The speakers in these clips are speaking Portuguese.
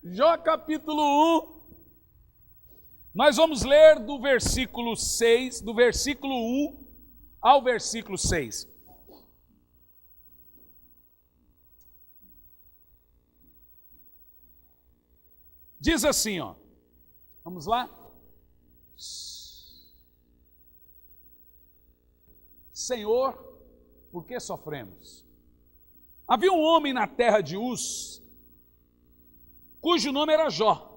Jó capítulo 1. Nós vamos ler do versículo 6, do versículo 1 ao versículo 6. Diz assim, ó. Vamos lá? Senhor, por que sofremos? Havia um homem na terra de Uz, cujo nome era Jó.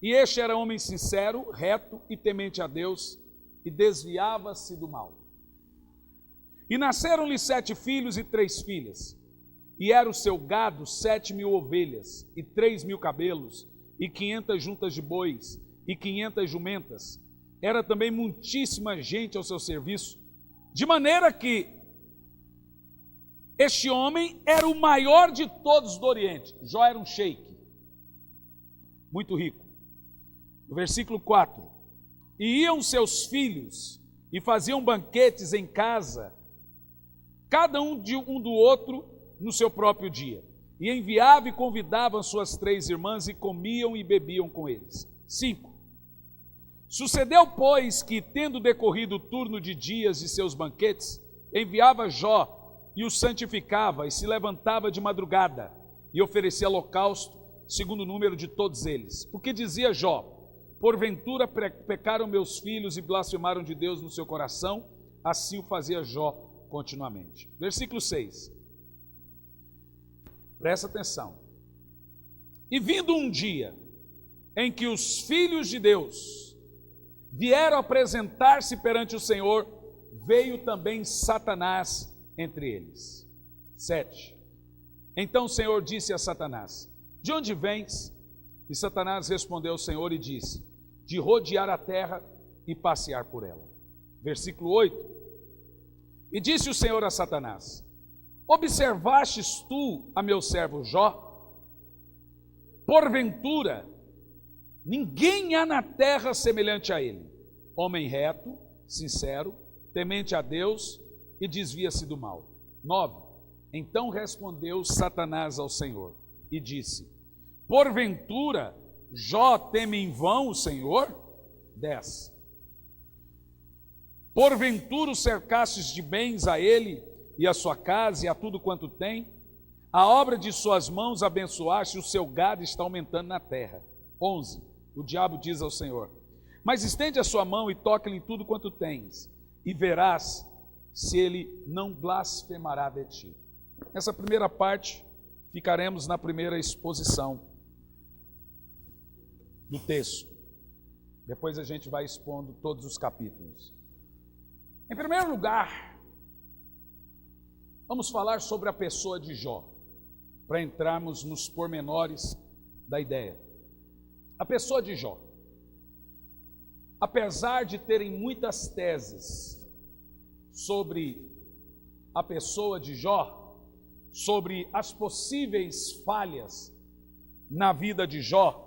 E este era homem sincero, reto e temente a Deus, e desviava-se do mal. E nasceram-lhe 7 filhos e 3 filhas. E era o seu gado 7.000 ovelhas, e 3.000 cabelos, e 500 juntas de bois, e 500 jumentas. Era também muitíssima gente ao seu serviço, de maneira que este homem era o maior de todos do Oriente. Jó era um sheik, muito rico. No versículo 4, e iam seus filhos e faziam banquetes em casa, cada um do outro no seu próprio dia. E enviava e convidavam suas 3 irmãs e comiam e bebiam com eles. 5. Sucedeu, pois, que, tendo decorrido o turno de dias de seus banquetes, enviava Jó e o santificava e se levantava de madrugada e oferecia holocausto, segundo o número de todos eles. Porque dizia Jó: porventura pecaram meus filhos e blasfemaram de Deus no seu coração? Assim o fazia Jó continuamente. Versículo 6. Presta atenção. E vindo um dia em que os filhos de Deus vieram apresentar-se perante o Senhor, veio também Satanás entre eles. 7. Então o Senhor disse a Satanás: de onde vens? E Satanás respondeu ao Senhor e disse: de rodear a terra e passear por ela. Versículo 8. E disse o Senhor a Satanás: observastes tu a meu servo Jó? Porventura, ninguém há na terra semelhante a ele, homem reto, sincero, temente a Deus e desvia-se do mal. 9. Então respondeu Satanás ao Senhor e disse: porventura, Jó teme em vão o Senhor? 10. Porventura o cercastes de bens a ele e a sua casa e a tudo quanto tem? A obra de suas mãos abençoaste, o seu gado está aumentando na terra. 11. O diabo diz ao Senhor: mas estende a sua mão e toca-lhe em tudo quanto tens, e verás se ele não blasfemará de ti. Nessa primeira parte, ficaremos na primeira exposição do texto. Depois a gente vai expondo todos os capítulos. Em primeiro lugar, vamos falar sobre a pessoa de Jó, para entrarmos nos pormenores da ideia. A pessoa de Jó, apesar de terem muitas teses sobre a pessoa de Jó, sobre as possíveis falhas na vida de Jó,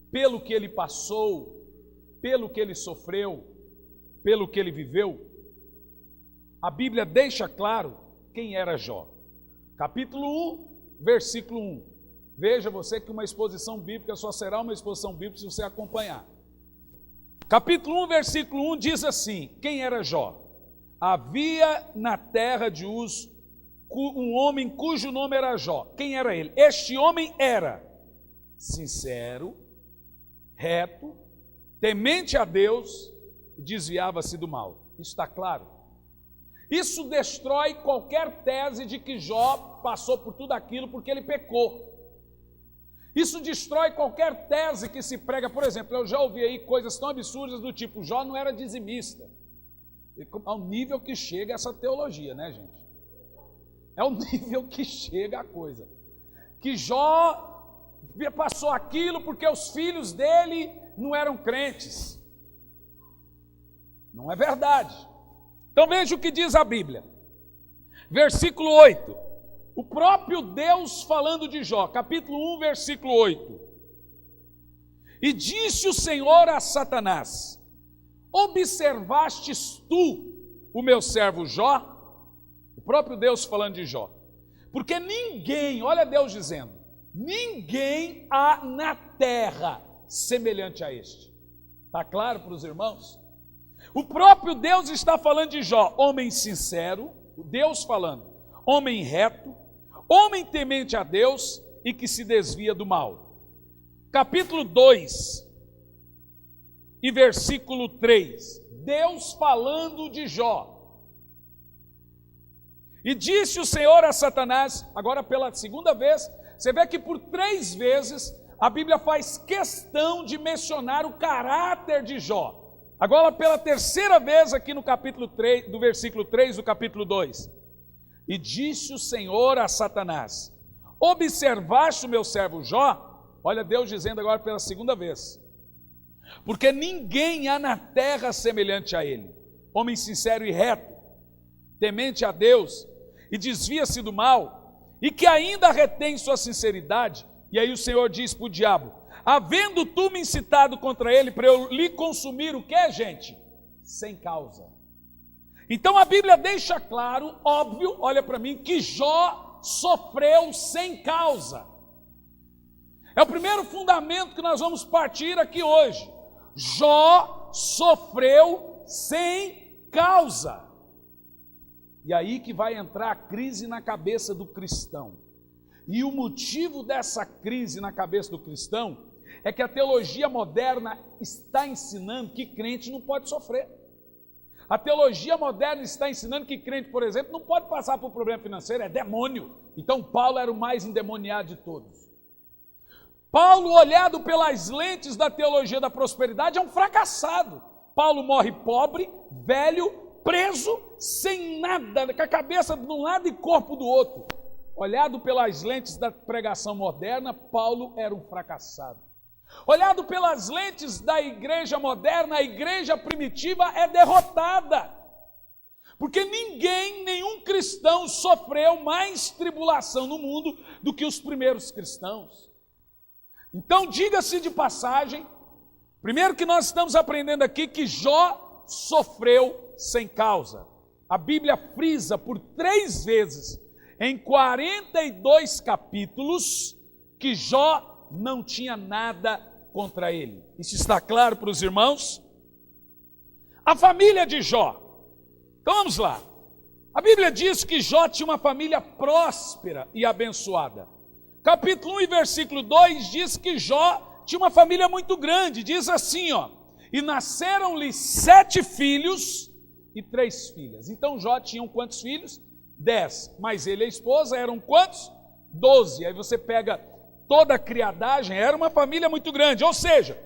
pelo que ele passou, pelo que ele sofreu, pelo que ele viveu, a Bíblia deixa claro quem era Jó. Capítulo 1, versículo 1. Veja você que uma exposição bíblica só será uma exposição bíblica se você acompanhar. Capítulo 1, versículo 1 diz assim: quem era Jó? Havia na terra de Uz um homem cujo nome era Jó. Quem era ele? Este homem era sincero, reto, temente a Deus e desviava-se do mal. Isso está claro? Isso destrói qualquer tese de que Jó passou por tudo aquilo porque ele pecou. Isso destrói qualquer tese que se prega. Por exemplo, eu já ouvi aí coisas tão absurdas do tipo: Jó não era dizimista. Ao nível que chega essa teologia, né, gente? É o nível que chega a coisa. Que Jó passou aquilo porque os filhos dele não eram crentes. Não é verdade. Então veja o que diz a Bíblia. Versículo 8. O próprio Deus falando de Jó, capítulo 1, versículo 8. E disse o Senhor a Satanás: observastes tu o meu servo Jó? O próprio Deus falando de Jó. Porque ninguém, olha Deus dizendo, ninguém há na terra semelhante a este. Está claro para os irmãos? O próprio Deus está falando de Jó, homem sincero, Deus falando, homem reto, homem temente a Deus e que se desvia do mal. Capítulo 2 e versículo 3, Deus falando de Jó. E disse o Senhor a Satanás, agora pela segunda vez, você vê que por 3 vezes a Bíblia faz questão de mencionar o caráter de Jó. Agora pela 3ª vez aqui no capítulo 3, do versículo 3 do capítulo 2. E disse o Senhor a Satanás, observaste o meu servo Jó? Olha Deus dizendo agora pela 2ª vez. Porque ninguém há na terra semelhante a ele, homem sincero e reto, temente a Deus, e desvia-se do mal, e que ainda retém sua sinceridade. E aí o Senhor diz para o diabo, havendo tu me incitado contra ele, para eu lhe consumir o que, gente? Sem causa. Então a Bíblia deixa claro, óbvio, olha para mim, que Jó sofreu sem causa. É o primeiro fundamento que nós vamos partir aqui hoje. Jó sofreu sem causa. E aí que vai entrar a crise na cabeça do cristão. E o motivo dessa crise na cabeça do cristão é que a teologia moderna está ensinando que crente não pode sofrer. A teologia moderna está ensinando que crente, por exemplo, não pode passar por problema financeiro, é demônio. Então Paulo era o mais endemoniado de todos. Paulo, olhado pelas lentes da teologia da prosperidade, é um fracassado. Paulo morre pobre, velho, preso, sem nada, com a cabeça de um lado e corpo do outro. Olhado pelas lentes da pregação moderna, Paulo era um fracassado. Olhado pelas lentes da igreja moderna, a igreja primitiva é derrotada. Porque ninguém, nenhum cristão sofreu mais tribulação no mundo do que os primeiros cristãos. Então, diga-se de passagem, primeiro que nós estamos aprendendo aqui que Jó sofreu sem causa. A Bíblia frisa por 3 vezes, em 42 capítulos, que Jó não tinha nada contra ele. Isso está claro para os irmãos? A família de Jó. Então vamos lá. A Bíblia diz que Jó tinha uma família próspera e abençoada. Capítulo 1 e versículo 2 diz que Jó tinha uma família muito grande. Diz assim, ó: e nasceram-lhe 7 filhos e 3 filhas. Então Jó tinha quantos filhos? 10. Mas ele e a esposa eram quantos? 12. Aí você pega toda a criadagem, era uma família muito grande. Ou seja,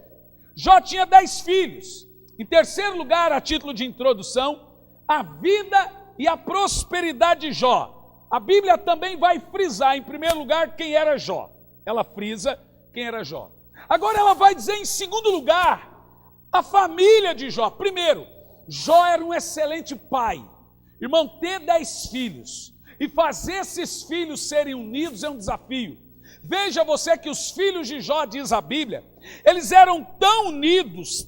Jó tinha 10 filhos. Em terceiro lugar, a título de introdução, a vida e a prosperidade de Jó. A Bíblia também vai frisar, em primeiro lugar, quem era Jó. Ela frisa quem era Jó. Agora ela vai dizer, em segundo lugar, a família de Jó. Primeiro, Jó era um excelente pai. Irmão, ter 10 filhos e fazer esses filhos serem unidos é um desafio. Veja você que os filhos de Jó, diz a Bíblia, eles eram tão unidos,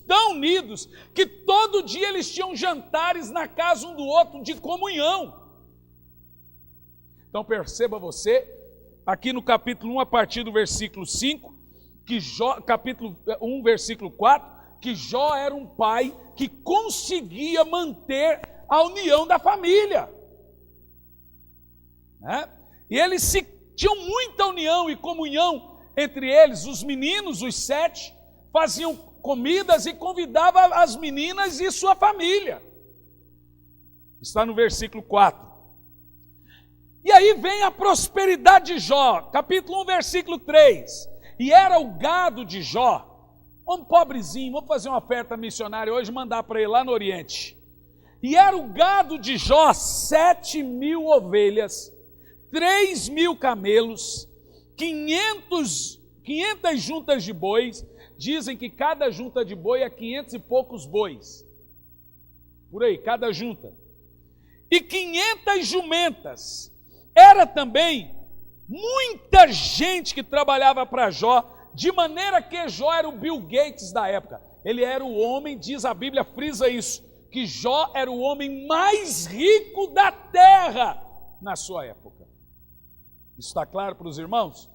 que todo dia eles tinham jantares na casa um do outro de comunhão. Então perceba você, aqui no capítulo 1, a partir do versículo 5, que Jó, capítulo 1, versículo 4, que Jó era um pai que conseguia manter a união da família. E eles tinham muita união e comunhão entre eles. Os meninos, os 7, faziam comidas e convidavam as meninas e sua família. Está no versículo 4. E aí vem a prosperidade de Jó, capítulo 1, versículo 3. E era o gado de Jó, um pobrezinho, vamos fazer uma oferta missionária hoje e mandar para ele lá no Oriente. E era o gado de Jó 7.000 ovelhas, 3.000 camelos, 500 juntas de bois. Dizem que cada junta de boi é 500 e poucos bois. Por aí, cada junta. E 500 jumentas. Era também muita gente que trabalhava para Jó, de maneira que Jó era o Bill Gates da época. Ele era o homem, diz a Bíblia, frisa isso, que Jó era o homem mais rico da terra na sua época. Isso está claro para os irmãos?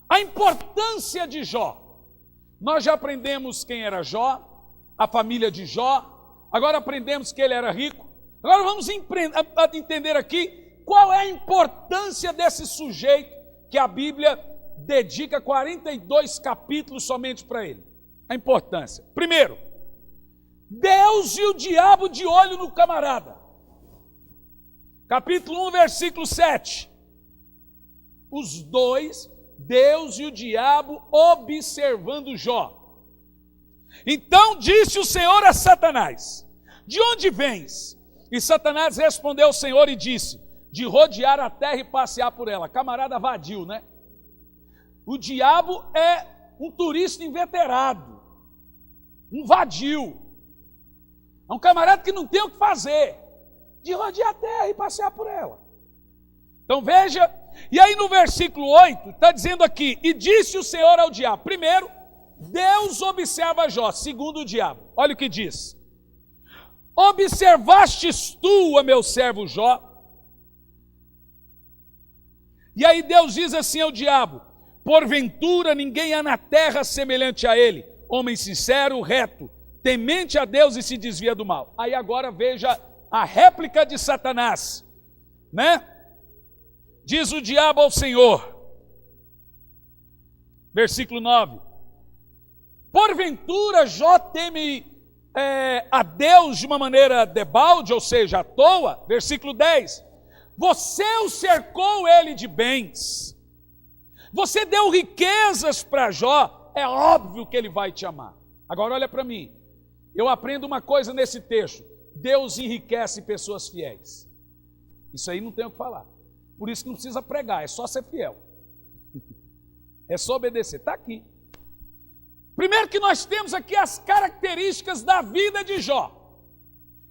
A importância de Jó. Nós já aprendemos quem era Jó, a família de Jó, agora aprendemos que ele era rico. Agora vamos entender aqui qual é a importância desse sujeito que a Bíblia dedica 42 capítulos somente para ele. A importância. Primeiro, Deus e o diabo de olho no camarada. Capítulo 1, versículo 7. Os dois, Deus e o diabo, observando Jó. Então disse o Senhor a Satanás: de onde vens? E Satanás respondeu ao Senhor e disse: de rodear a terra e passear por ela. Camarada vadio, né? O diabo é um turista inveterado, um vadio. É um camarada que não tem o que fazer, de rodear a terra e passear por ela. Então veja, e aí no versículo 8, está dizendo aqui: e disse o Senhor ao diabo. Primeiro, Deus observa Jó. Segundo, o diabo. Olha o que diz: observastes tu a meu servo Jó? E aí Deus diz assim ao diabo: porventura ninguém há na terra semelhante a ele, homem sincero, reto, temente a Deus e se desvia do mal. Aí agora veja a réplica de Satanás, né? Diz o diabo ao Senhor, versículo 9: porventura Jó teme a Deus de uma maneira debalde, ou seja, à toa. Versículo 10: você o cercou ele de bens, você deu riquezas para Jó, é óbvio que ele vai te amar. Agora olha para mim, eu aprendo uma coisa nesse texto: Deus enriquece pessoas fiéis. Isso aí não tem o que falar. Por isso que não precisa pregar, é só ser fiel. É só obedecer, está aqui. Primeiro que nós temos aqui as características da vida de Jó.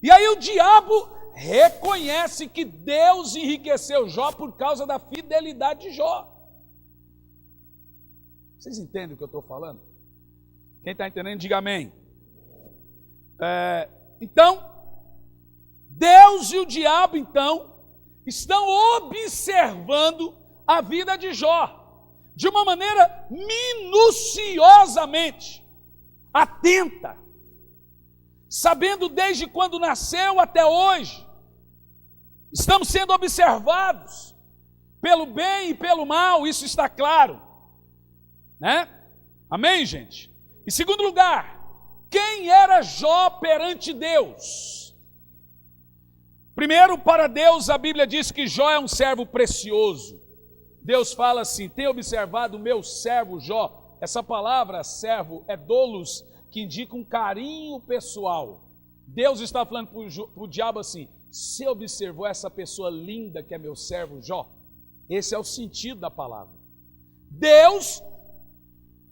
E aí o diabo reconhece que Deus enriqueceu Jó por causa da fidelidade de Jó. Vocês entendem o que eu estou falando? Quem está entendendo, diga amém. Então, Deus e o diabo, então, estão observando a vida de Jó de uma maneira minuciosamente atenta, sabendo desde quando nasceu até hoje. Estamos sendo observados pelo bem e pelo mal, isso está claro, né? Amém, gente? Em segundo lugar, quem era Jó perante Deus? Primeiro, para Deus, a Bíblia diz que Jó é um servo precioso. Deus fala assim: tem observado o meu servo Jó? Essa palavra servo é doulos, que indica um carinho pessoal. Deus está falando para o diabo assim: você observou essa pessoa linda que é meu servo Jó? Esse é o sentido da palavra. Deus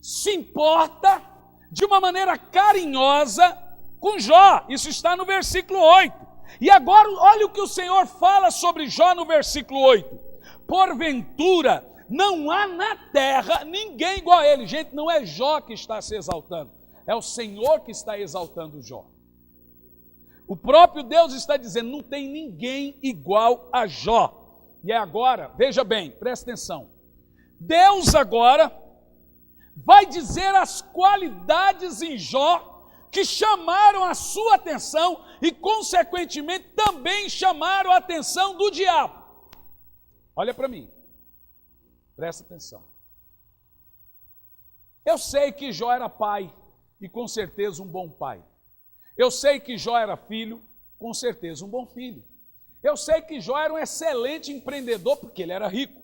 se importa de uma maneira carinhosa com Jó. Isso está no versículo 8. E agora olha o que o Senhor fala sobre Jó no versículo 8. Porventura não há na terra ninguém igual a ele. Gente, não é Jó que está se exaltando, é o Senhor que está exaltando Jó. O próprio Deus está dizendo: não tem ninguém igual a Jó. E agora, veja bem, presta atenção. Deus agora vai dizer as qualidades em Jó que chamaram a sua atenção e, consequentemente, também chamaram a atenção do diabo. Olha para mim, presta atenção. Eu sei que Jó era pai, e com certeza um bom pai. Eu sei que Jó era filho, com certeza um bom filho. Eu sei que Jó era um excelente empreendedor, porque ele era rico.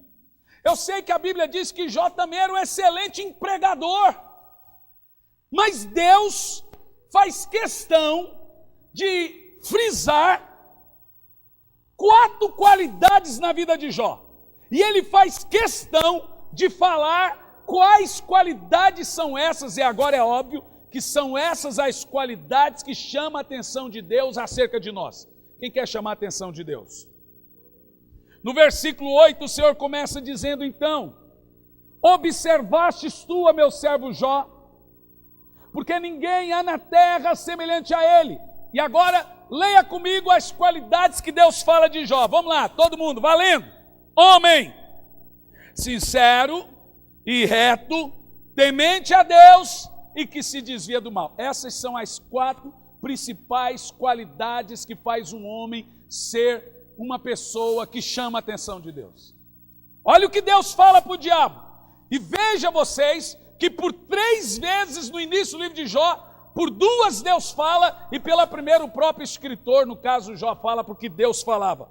Eu sei que a Bíblia diz que Jó também era um excelente empregador. Mas Deus faz questão de frisar 4 qualidades na vida de Jó. E ele faz questão de falar quais qualidades são essas. E agora é óbvio que são essas as qualidades que chamam a atenção de Deus acerca de nós. Quem quer chamar a atenção de Deus? No versículo 8, o Senhor começa dizendo então: observastes tu a meu servo Jó? Porque ninguém há na terra semelhante a ele. E agora, leia comigo as qualidades que Deus fala de Jó. Vamos lá, todo mundo, valendo. Homem sincero e reto, temente a Deus e que se desvia do mal. Essas são as 4 principais qualidades que faz um homem ser uma pessoa que chama a atenção de Deus. Olha o que Deus fala para o diabo. E veja vocês que por 3 vezes no início do livro de Jó, por 2 Deus fala, e pela primeira o próprio escritor, no caso Jó, fala porque Deus falava.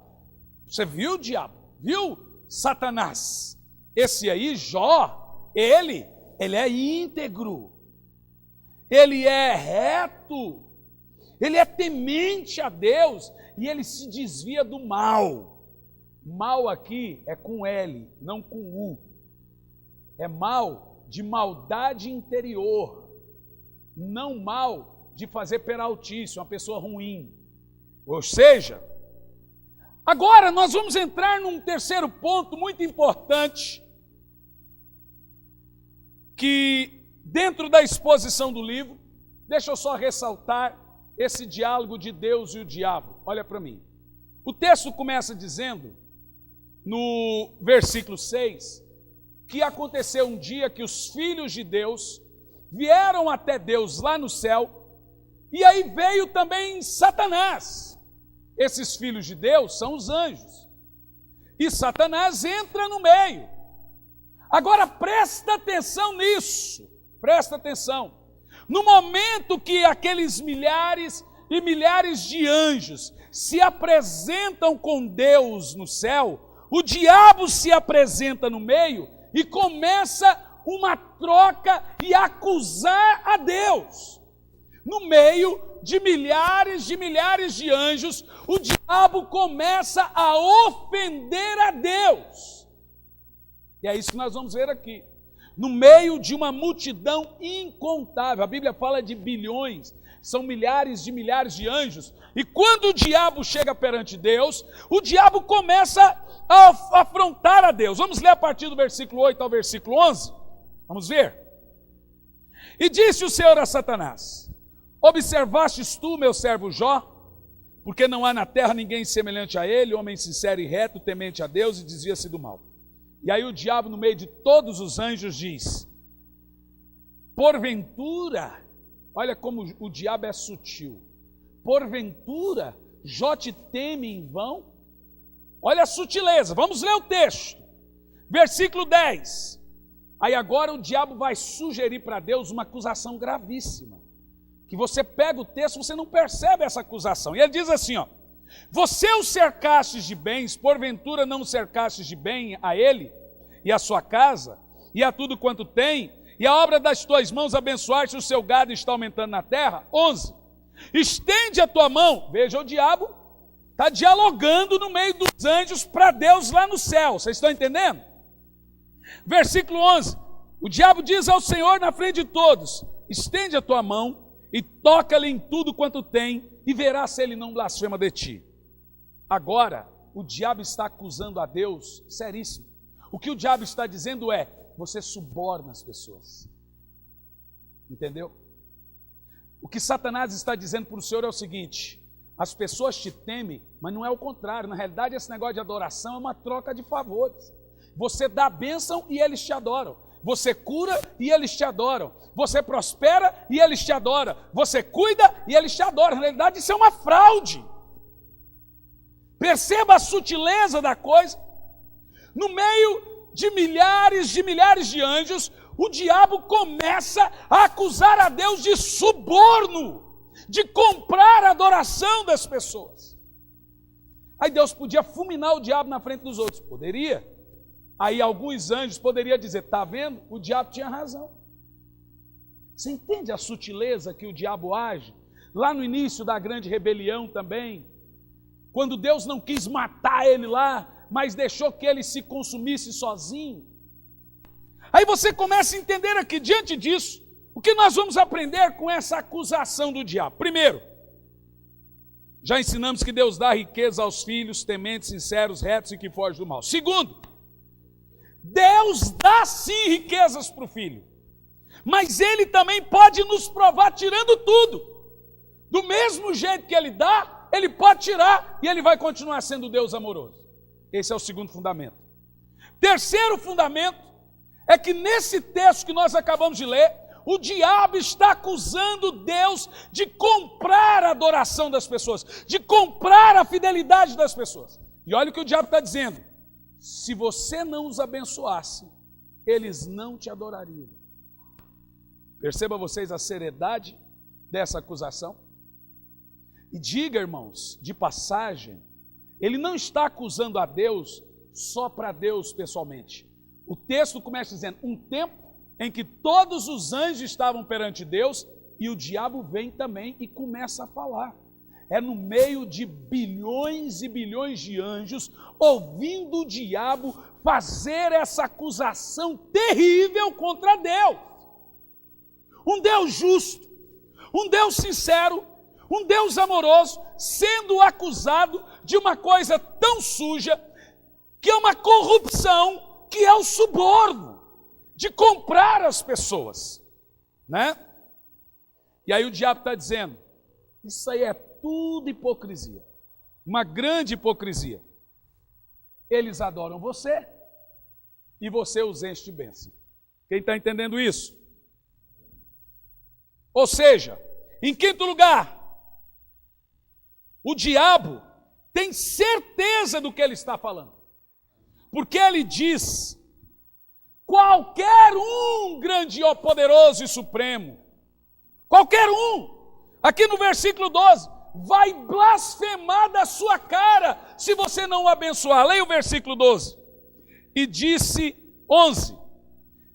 Você viu o diabo? Viu Satanás? Esse aí, Jó, ele é íntegro, ele é reto, ele é temente a Deus e ele se desvia do mal. Mal aqui é com L, não com U. É mal de maldade interior, não mal de fazer peraltice, uma pessoa ruim. Ou seja, agora nós vamos entrar num terceiro ponto muito importante, que dentro da exposição do livro, deixa eu só ressaltar esse diálogo de Deus e o diabo. Olha para mim. O texto começa dizendo, no versículo 6, que aconteceu um dia que os filhos de Deus vieram até Deus lá no céu, e aí veio também Satanás. Esses filhos de Deus são os anjos, e Satanás entra no meio. Agora presta atenção nisso, presta atenção. No momento que aqueles milhares e milhares de anjos se apresentam com Deus no céu, o diabo se apresenta no meio e começa uma troca e acusar a Deus. No meio de milhares de anjos, o diabo começa a ofender a Deus. E é isso que nós vamos ver aqui. No meio de uma multidão incontável, a Bíblia fala de bilhões, são milhares de anjos, e quando o diabo chega perante Deus, o diabo começa a afrontar a Deus. Vamos ler a partir do versículo 8 ao versículo 11? Vamos ver? E disse o Senhor a Satanás: observastes tu, meu servo Jó? Porque não há na terra ninguém semelhante a ele, homem sincero e reto, temente a Deus e desvia-se do mal. E aí o diabo, no meio de todos os anjos, diz: porventura, olha como o diabo é sutil, porventura Jó te teme em vão? Olha a sutileza, vamos ler o texto, versículo 10. Aí agora o diabo vai sugerir para Deus uma acusação gravíssima, que você pega o texto, você não percebe essa acusação, e ele diz assim, ó: você o cercastes de bens, porventura não o cercastes de bem a ele, e a sua casa, e a tudo quanto tem, e a obra das tuas mãos abençoaste, o seu gado está aumentando na terra? 11. Estende a tua mão. Veja, o diabo está dialogando no meio dos anjos para Deus lá no céu, vocês estão entendendo? Versículo 11, o diabo diz ao Senhor na frente de todos: estende a tua mão e toca-lhe em tudo quanto tem, e verás se ele não blasfema de ti. Agora, o diabo está acusando a Deus, seríssimo. O que o diabo está dizendo é: você suborna as pessoas. Entendeu? O que Satanás está dizendo para o Senhor é o seguinte: as pessoas te temem, mas não é o contrário. Na realidade, esse negócio de adoração é uma troca de favores. Você dá a bênção e eles te adoram. Você cura e eles te adoram. Você prospera e eles te adoram. Você cuida e eles te adoram. Na realidade, isso é uma fraude. Perceba a sutileza da coisa. No meio de milhares de anjos, o diabo começa a acusar a Deus de suborno, de comprar a adoração das pessoas. Aí Deus podia fulminar o diabo na frente dos outros? Poderia. Aí alguns anjos poderiam dizer: está vendo? O diabo tinha razão. Você entende a sutileza que o diabo age? Lá no início da grande rebelião também, quando Deus não quis matar ele lá, mas deixou que ele se consumisse sozinho. Aí você começa a entender aqui, diante disso, o que nós vamos aprender com essa acusação do diabo. Primeiro, já ensinamos que Deus dá riqueza aos filhos tementes, sinceros, retos e que fogem do mal. Segundo, Deus dá sim riquezas para o filho, mas Ele também pode nos provar tirando tudo. Do mesmo jeito que Ele dá, Ele pode tirar e Ele vai continuar sendo Deus amoroso. Esse é o segundo fundamento. Terceiro fundamento é que nesse texto que nós acabamos de ler, o diabo está acusando Deus de comprar a adoração das pessoas, de comprar a fidelidade das pessoas. E olha o que o diabo está dizendo: se você não os abençoasse, eles não te adorariam. Perceba vocês a seriedade dessa acusação. E diga, irmãos, de passagem, ele não está acusando a Deus só para Deus pessoalmente. O texto começa dizendo, um tempo em que todos os anjos estavam perante Deus, e o diabo vem também e começa a falar. É no meio de bilhões e bilhões de anjos, ouvindo o diabo fazer essa acusação terrível contra Deus. Um Deus justo, um Deus sincero, um Deus amoroso, sendo acusado de uma coisa tão suja, que é uma corrupção, que é o suborno, de comprar as pessoas, né? E aí o diabo está dizendo, isso aí é tudo hipocrisia, uma grande hipocrisia. Eles adoram você, e você os enche de bênção. Quem está entendendo isso? Ou seja, em quinto lugar, o diabo tem certeza do que ele está falando, porque ele diz, qualquer um grande, poderoso e supremo, qualquer um, aqui no versículo 12, vai blasfemar da sua cara, se você não o abençoar. Leia o versículo 12, e disse 11,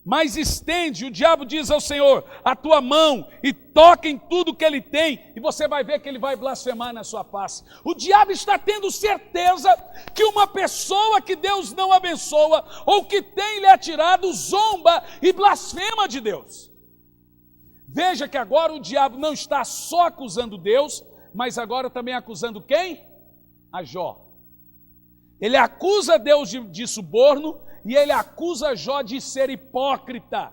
mas estende, o diabo diz ao Senhor, a tua mão e toca em tudo que ele tem, e você vai ver que ele vai blasfemar na sua face. O diabo está tendo certeza que uma pessoa que Deus não abençoa, ou que tem lhe atirado, zomba e blasfema de Deus. Veja que agora o diabo não está só acusando Deus, mas agora também acusando quem? A Jó. Ele acusa Deus de suborno, e ele acusa Jó de ser hipócrita.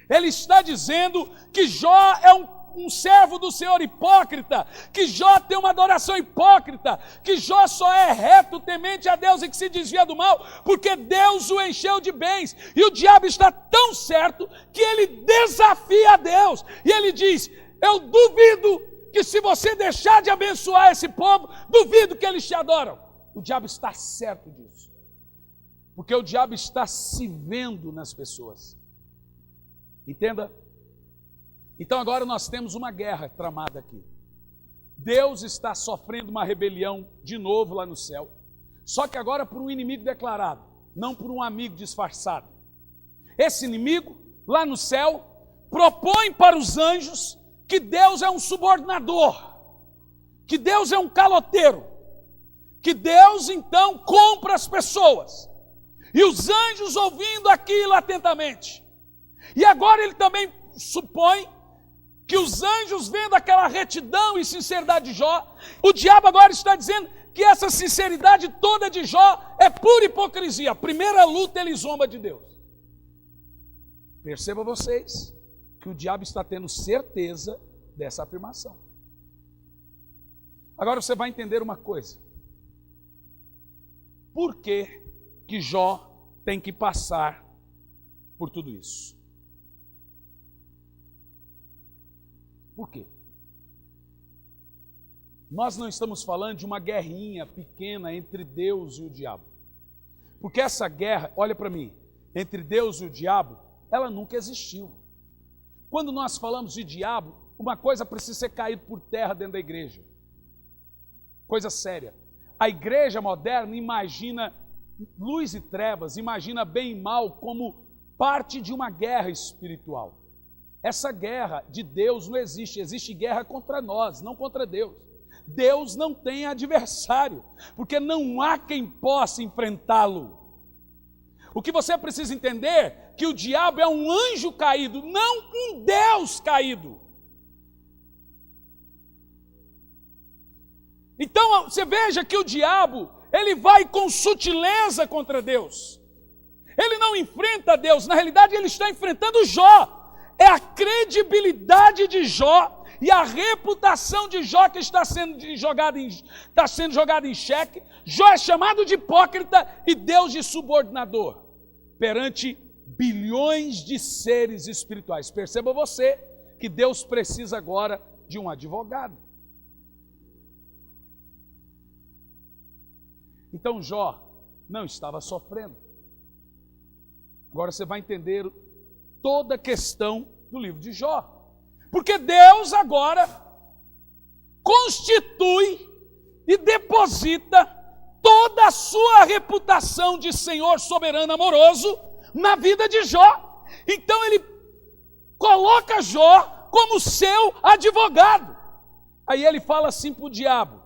Ele está dizendo que Jó é um servo do Senhor hipócrita, que Jó tem uma adoração hipócrita, que Jó só é reto, temente a Deus e que se desvia do mal, porque Deus o encheu de bens. E o diabo está tão certo que ele desafia a Deus. E ele diz, eu duvido que se você deixar de abençoar esse povo, duvido que eles te adoram. O diabo está certo disso. Porque o diabo está se vendo nas pessoas. Entenda? Então agora nós temos uma guerra tramada aqui. Deus está sofrendo uma rebelião de novo lá no céu. Só que agora por um inimigo declarado, não por um amigo disfarçado. Esse inimigo, lá no céu, propõe para os anjos que Deus é um subordinador, que Deus é um caloteiro, que Deus então compra as pessoas. E os anjos ouvindo aquilo atentamente. E agora ele também supõe que os anjos vendo aquela retidão e sinceridade de Jó, o diabo agora está dizendo que essa sinceridade toda de Jó é pura hipocrisia. A primeira luta ele zomba de Deus. Perceba vocês que o diabo está tendo certeza dessa afirmação. Agora você vai entender uma coisa. Por que Jó tem que passar por tudo isso? Por quê? Nós não estamos falando de uma guerrinha pequena entre Deus e o diabo. Porque essa guerra, olha para mim, entre Deus e o diabo, ela nunca existiu. Quando nós falamos de diabo, uma coisa precisa ser caída por terra dentro da igreja. Coisa séria. A igreja moderna imagina luz e trevas, imagina bem e mal como parte de uma guerra espiritual. Essa guerra de Deus não existe, existe guerra contra nós, não contra Deus. Deus não tem adversário, porque não há quem possa enfrentá-lo. O que você precisa entender é que o diabo é um anjo caído, não um Deus caído. Então você veja que o diabo, ele vai com sutileza contra Deus. Ele não enfrenta Deus, na realidade ele está enfrentando Jó. É a credibilidade de Jó e a reputação de Jó que está sendo jogada em xeque. Jó é chamado de hipócrita e Deus de subordinador perante bilhões de seres espirituais. Perceba você que Deus precisa agora de um advogado. Então Jó não estava sofrendo. Agora você vai entender toda a questão do livro de Jó. Porque Deus agora constitui e deposita toda a sua reputação de Senhor soberano amoroso na vida de Jó. Então ele coloca Jó como seu advogado. Aí ele fala assim para o diabo: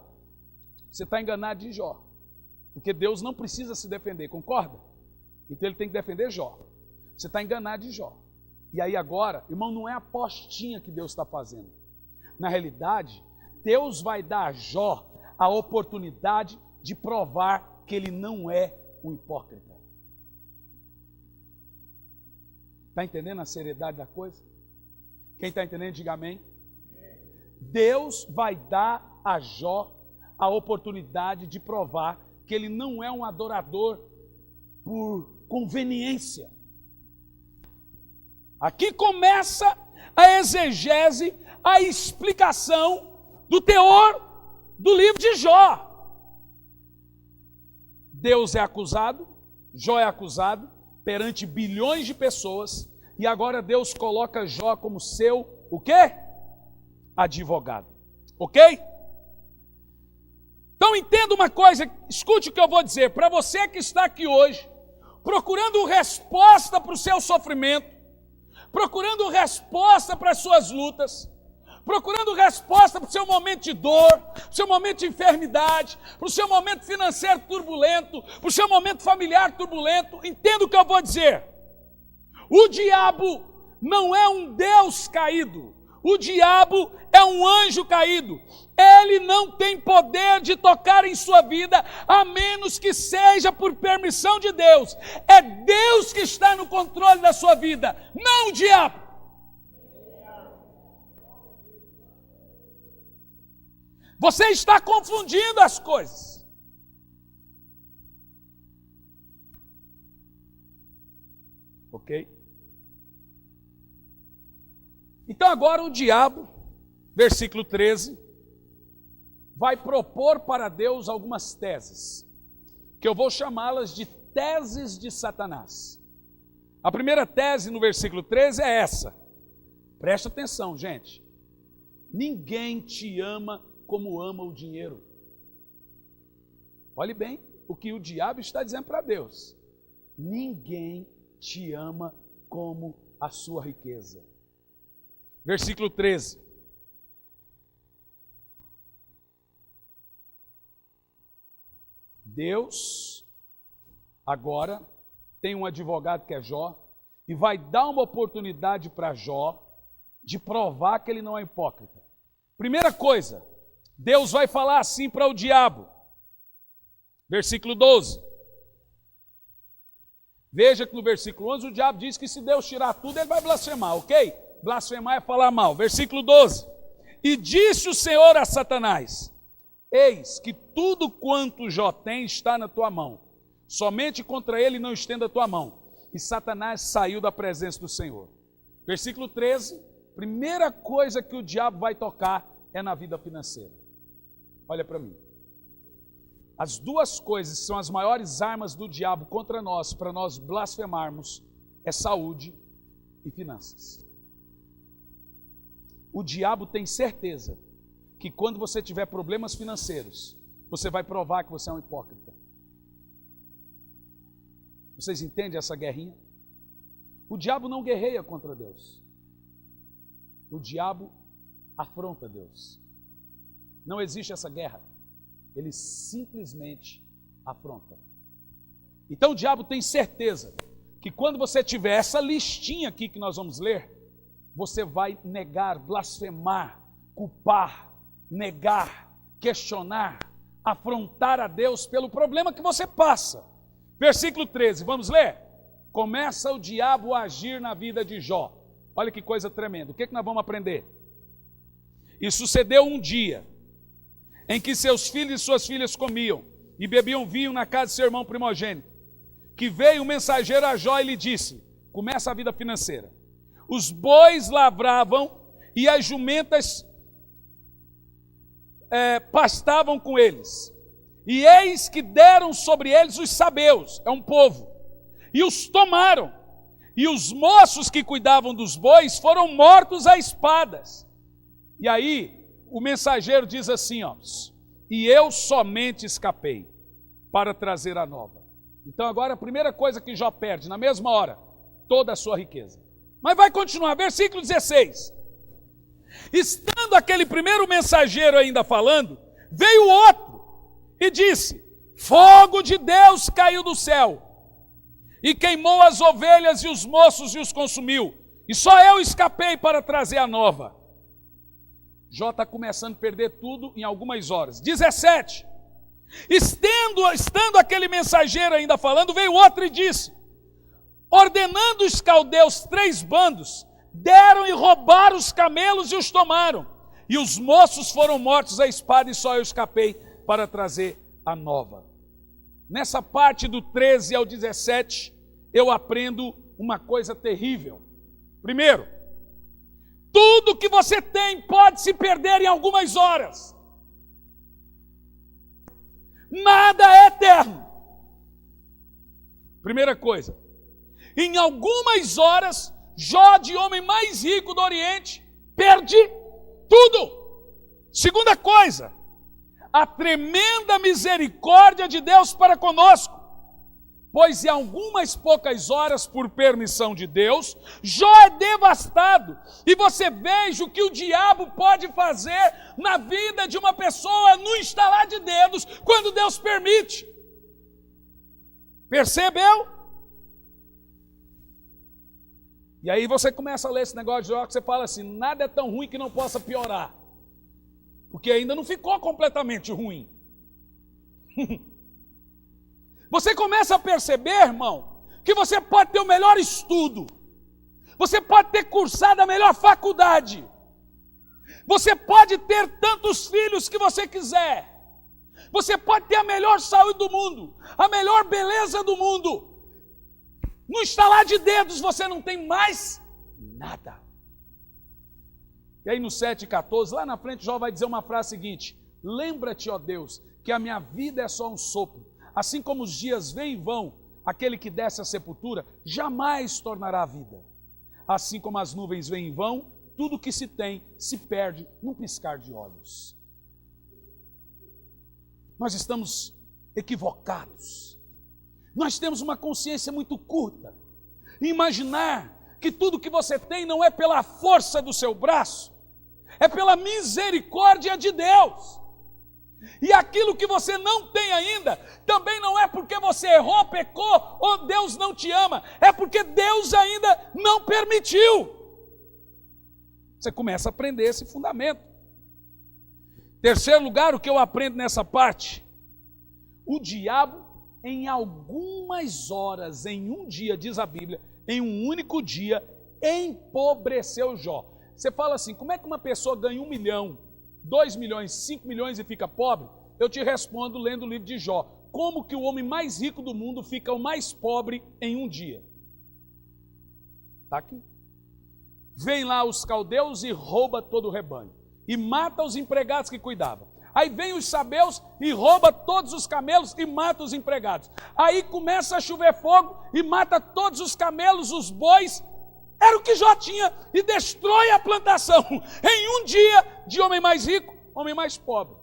você está enganado de Jó. Porque Deus não precisa se defender, concorda? Então ele tem que defender Jó. Você está enganado de Jó. E aí agora, irmão, não é a apostinha que Deus está fazendo. Na realidade, Deus vai dar a Jó a oportunidade de provar que ele não é um hipócrita. Está entendendo a seriedade da coisa? Quem está entendendo, diga amém. Deus vai dar a Jó a oportunidade de provar que ele não é um adorador por conveniência. Aqui começa a exegese, a explicação do teor do livro de Jó. Deus é acusado, Jó é acusado perante bilhões de pessoas, e agora Deus coloca Jó como seu, o quê? Advogado. Ok? Então entenda uma coisa, escute o que eu vou dizer. Para você que está aqui hoje, procurando resposta para o seu sofrimento, procurando resposta para as suas lutas, procurando resposta para o seu momento de dor, para o seu momento de enfermidade, para o seu momento financeiro turbulento, para o seu momento familiar turbulento, entenda o que eu vou dizer. O diabo não é um Deus caído, o diabo é um anjo caído. Ele não tem poder de tocar em sua vida, a menos que seja por permissão de Deus. É Deus que está no controle da sua vida, não o diabo. Você está confundindo as coisas. Ok? Então agora o diabo, versículo 13, vai propor para Deus algumas teses, que eu vou chamá-las de teses de Satanás. A primeira tese no versículo 13 é essa. Presta atenção, gente. Ninguém te ama como ama o dinheiro. Olhe bem o que o diabo está dizendo para Deus. Ninguém te ama como a sua riqueza. Versículo 13. Deus agora tem um advogado que é Jó e vai dar uma oportunidade para Jó de provar que ele não é hipócrita. Primeira coisa, Deus vai falar assim para o diabo. Versículo 12. Veja que no versículo 11 o diabo diz que se Deus tirar tudo ele vai blasfemar, ok? Blasfemar é falar mal. Versículo 12. E disse o Senhor a Satanás: eis que tudo quanto Jó tem está na tua mão. Somente contra ele não estenda a tua mão. E Satanás saiu da presença do Senhor. Versículo 13. Primeira coisa que o diabo vai tocar é na vida financeira. Olha para mim. As duas coisas que são as maiores armas do diabo contra nós, para nós blasfemarmos, é saúde e finanças. O diabo tem certeza que quando você tiver problemas financeiros, você vai provar que você é um hipócrita. Vocês entendem essa guerrinha? O diabo não guerreia contra Deus. O diabo afronta Deus. Não existe essa guerra. Ele simplesmente afronta. Então o diabo tem certeza que quando você tiver essa listinha aqui que nós vamos ler, você vai negar, blasfemar, culpar, negar, questionar, afrontar a Deus pelo problema que você passa. Versículo 13, vamos ler? Começa o diabo a agir na vida de Jó. Olha que coisa tremenda. O que nós vamos aprender? E sucedeu um dia em que seus filhos e suas filhas comiam e bebiam vinho na casa de seu irmão primogênito, que veio o mensageiro a Jó e lhe disse: Começa a vida financeira. Os bois lavravam e as jumentas pastavam com eles. E eis que deram sobre eles os sabeus, é um povo, e os tomaram. E os moços que cuidavam dos bois foram mortos a espadas. E aí o mensageiro diz assim, ó, e eu somente escapei para trazer a nova. Então agora a primeira coisa que Jó perde, na mesma hora, toda a sua riqueza. Mas vai continuar, versículo 16. Estando aquele primeiro mensageiro ainda falando, veio outro e disse, fogo de Deus caiu do céu e queimou as ovelhas e os moços e os consumiu, e só eu escapei para trazer a nova. Jó está começando a perder tudo em algumas horas. 17. Estando aquele mensageiro ainda falando, veio outro e disse, ordenando os caldeus 3 bandos, deram e roubaram os camelos e os tomaram, e os moços foram mortos à espada, e só eu escapei para trazer a nova. Nessa parte do 13 ao 17, eu aprendo uma coisa terrível. Primeiro, tudo que você tem pode se perder em algumas horas. Nada é eterno. Primeira coisa, em algumas horas, Jó, de homem mais rico do Oriente, perde tudo. Segunda coisa, a tremenda misericórdia de Deus para conosco, pois em algumas poucas horas, por permissão de Deus, Jó é devastado. E você veja o que o diabo pode fazer na vida de uma pessoa no estalar de dedos, quando Deus permite. Percebeu? E aí você começa a ler esse negócio de Jó, que você fala assim, nada é tão ruim que não possa piorar. Porque ainda não ficou completamente ruim. Você começa a perceber, irmão, que você pode ter o melhor estudo. Você pode ter cursado a melhor faculdade. Você pode ter tantos filhos que você quiser. Você pode ter a melhor saúde do mundo, a melhor beleza do mundo. No estalar de dedos você não tem mais nada. E aí no 7,14, lá na frente, Jó vai dizer uma frase seguinte: lembra-te, ó Deus, que a minha vida é só um sopro. Assim como os dias vêm e vão, aquele que desce à sepultura jamais tornará a vida. Assim como as nuvens vêm e vão, tudo que se tem se perde num piscar de olhos. Nós estamos equivocados. Nós temos uma consciência muito curta. Imaginar que tudo que você tem não é pela força do seu braço, é pela misericórdia de Deus. E aquilo que você não tem ainda, também não é porque você errou, pecou, ou Deus não te ama, é porque Deus ainda não permitiu. Você começa a aprender esse fundamento. Terceiro lugar, o que eu aprendo nessa parte, o diabo em algumas horas, em um dia, diz a Bíblia, em um único dia, empobreceu Jó. Você fala assim, como é que uma pessoa ganha 1 milhão, 2 milhões, 5 milhões e fica pobre? Eu te respondo lendo o livro de Jó. Como que o homem mais rico do mundo fica o mais pobre em um dia? Está aqui. Vem lá os caldeus e rouba todo o rebanho. E mata os empregados que cuidavam. Aí vem os sabeus e rouba todos os camelos e mata os empregados. Aí começa a chover fogo e mata todos os camelos, os bois. Era o que Jó tinha e destrói a plantação. Em um dia, de homem mais rico, homem mais pobre.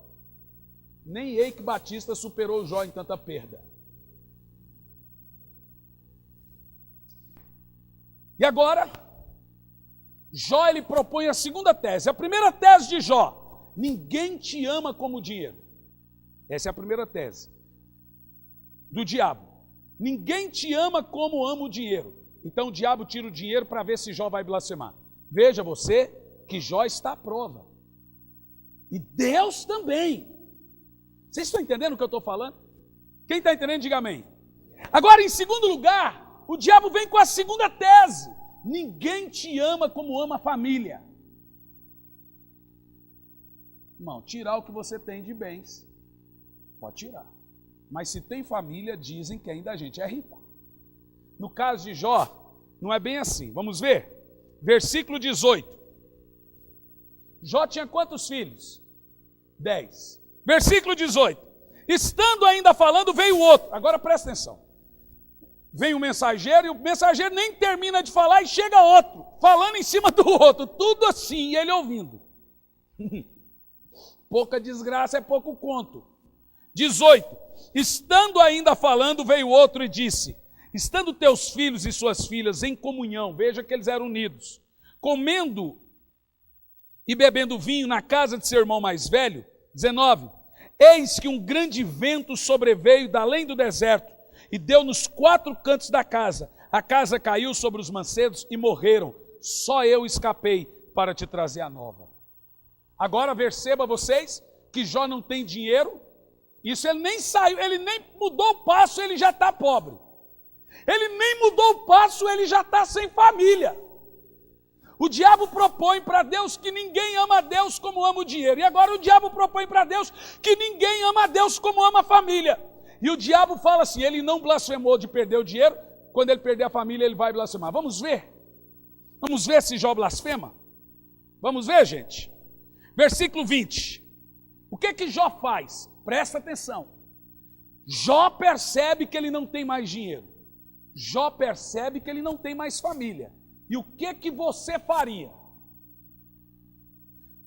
Nem Eike Batista superou Jó em tanta perda. E agora, Jó ele propõe a segunda tese. A primeira tese de Jó: ninguém te ama como o dinheiro. Essa é a primeira tese do diabo. Ninguém te ama como ama o dinheiro. Então o diabo tira o dinheiro para ver se Jó vai blasfemar. Veja você que Jó está à prova. E Deus também. Vocês estão entendendo o que eu estou falando? Quem está entendendo, diga amém. Agora, em segundo lugar, o diabo vem com a segunda tese: ninguém te ama como ama a família. Irmão, tirar o que você tem de bens, pode tirar. Mas se tem família, dizem que ainda a gente é rico. No caso de Jó, Não é bem assim. Vamos ver? Versículo 18. Jó tinha quantos filhos? 10. Versículo 18. Estando ainda falando, veio outro. Agora presta atenção. Vem o mensageiro e o mensageiro nem termina de falar e chega outro, falando em cima do outro. Tudo assim, e ele ouvindo. Pouca desgraça é pouco conto. 18. Estando ainda falando, veio outro e disse: estando teus filhos e suas filhas em comunhão, veja que eles eram unidos, comendo e bebendo vinho na casa de seu irmão mais velho. 19. Eis que um grande vento sobreveio da além do deserto e deu nos 4 cantos da casa. A casa caiu sobre os mancebos e morreram. Só eu escapei para te trazer a nova. Agora perceba vocês que Jó não tem dinheiro. Isso ele nem saiu, ele nem mudou o passo, ele já está pobre. Ele nem mudou o passo, ele já está sem família. O diabo propõe para Deus que ninguém ama a Deus como ama o dinheiro. E agora o diabo propõe para Deus que ninguém ama a Deus como ama a família. E o diabo fala assim, ele não blasfemou de perder o dinheiro, quando ele perder a família ele vai blasfemar. Vamos ver? Vamos ver se Jó blasfema? Vamos ver, gente? Versículo 20. O que Jó faz? Presta atenção. Jó percebe que ele não tem mais dinheiro. Jó percebe que ele não tem mais família. E o que você faria?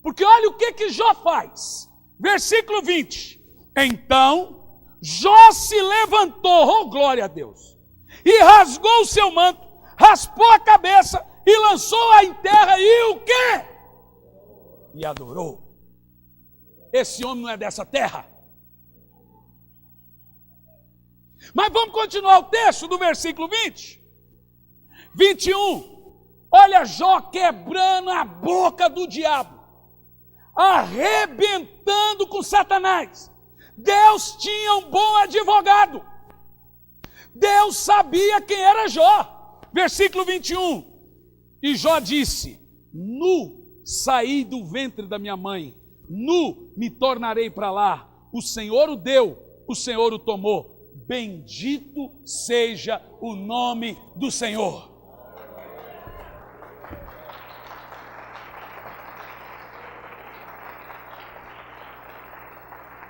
Porque olha o que Jó faz. Versículo 20. Então, Jó se levantou, oh glória a Deus, e rasgou o seu manto, raspou a cabeça e lançou-a em terra e o quê? E adorou. Esse homem não é dessa terra. Mas vamos continuar o texto do versículo 20. 21. Olha Jó quebrando a boca do diabo, arrebentando com Satanás. Deus tinha um bom advogado. Deus sabia quem era Jó. Versículo 21. E Jó disse: nu saí do ventre da minha mãe, nu me tornarei para lá. O Senhor o deu, o Senhor o tomou. Bendito seja o nome do Senhor.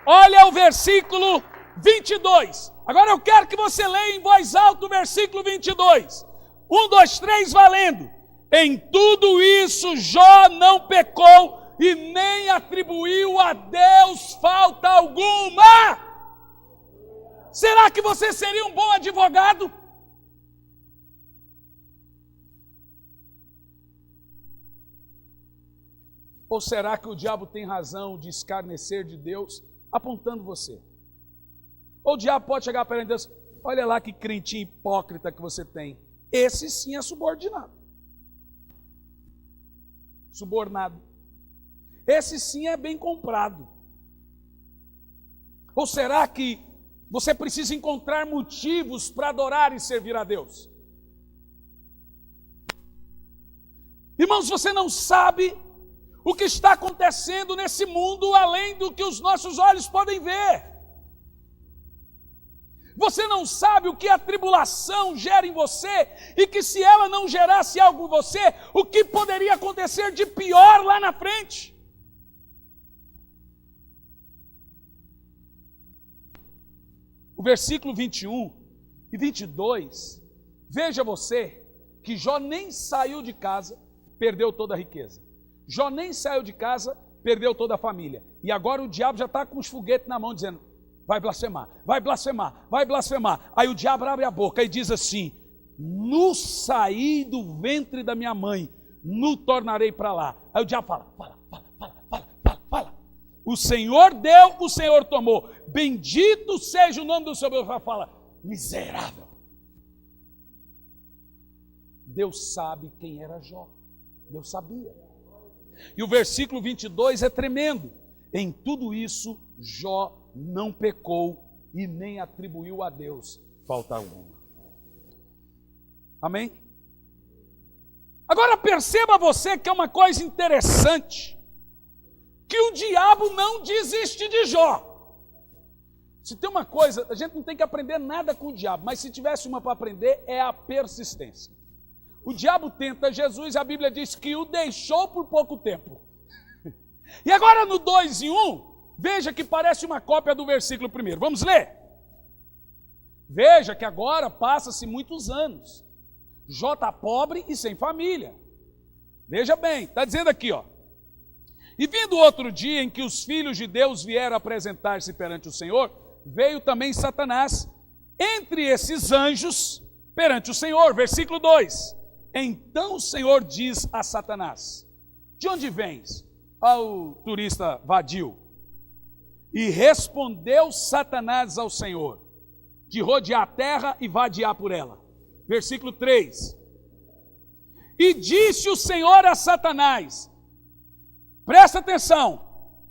Olha o versículo 22. Agora eu quero que você leia em voz alta o versículo 22. 1, 2, 3, valendo. Em tudo isso Jó não pecou e nem atribuiu a Deus falta alguma. Será que você seria um bom advogado? Ou será que o diabo tem razão de escarnecer de Deus apontando você? Ou o diabo pode chegar perante Deus: olha lá que crentinho hipócrita que você tem. Esse sim é subordinado. Subornado. Esse sim é bem comprado. Ou será que você precisa encontrar motivos para adorar e servir a Deus? Irmãos, você não sabe o que está acontecendo nesse mundo além do que os nossos olhos podem ver. Você não sabe o que a tribulação gera em você e que se ela não gerasse algo em você, o que poderia acontecer de pior lá na frente. O versículo 21 e 22, veja você que Jó nem saiu de casa, perdeu toda a riqueza. Jó nem saiu de casa, perdeu toda a família. E agora o diabo já está com os foguetes na mão dizendo: vai blasfemar, vai blasfemar, vai blasfemar. Aí o diabo abre a boca e diz assim: nu saí do ventre da minha mãe, nu tornarei para lá. Aí o diabo fala: fala. O Senhor deu, o Senhor tomou. Bendito seja o nome do Senhor. Fala: miserável. Deus sabe quem era Jó. Deus sabia. E o versículo 22 é tremendo. Em tudo isso, Jó não pecou e nem atribuiu a Deus falta alguma. Amém? Agora perceba você que é uma coisa interessante, que o diabo não desiste de Jó. Se tem uma coisa, a gente não tem que aprender nada com o diabo, mas se tivesse uma para aprender, é a persistência. o diabo tenta Jesus, a Bíblia diz que o deixou por pouco tempo. E agora no 2:1, veja que parece uma cópia do versículo 1. Vamos ler? Veja que agora passa-se muitos anos. Jó está pobre e sem família. Veja bem, está dizendo aqui, ó. E vindo outro dia em que os filhos de Deus vieram apresentar-se perante o Senhor, veio também Satanás entre esses anjos perante o Senhor. Versículo 2. Então o Senhor diz a Satanás: de onde vens? Ao turista vadio. E respondeu Satanás ao Senhor: de rodear a terra e vadiar por ela. Versículo 3. E disse o Senhor a Satanás, presta atenção,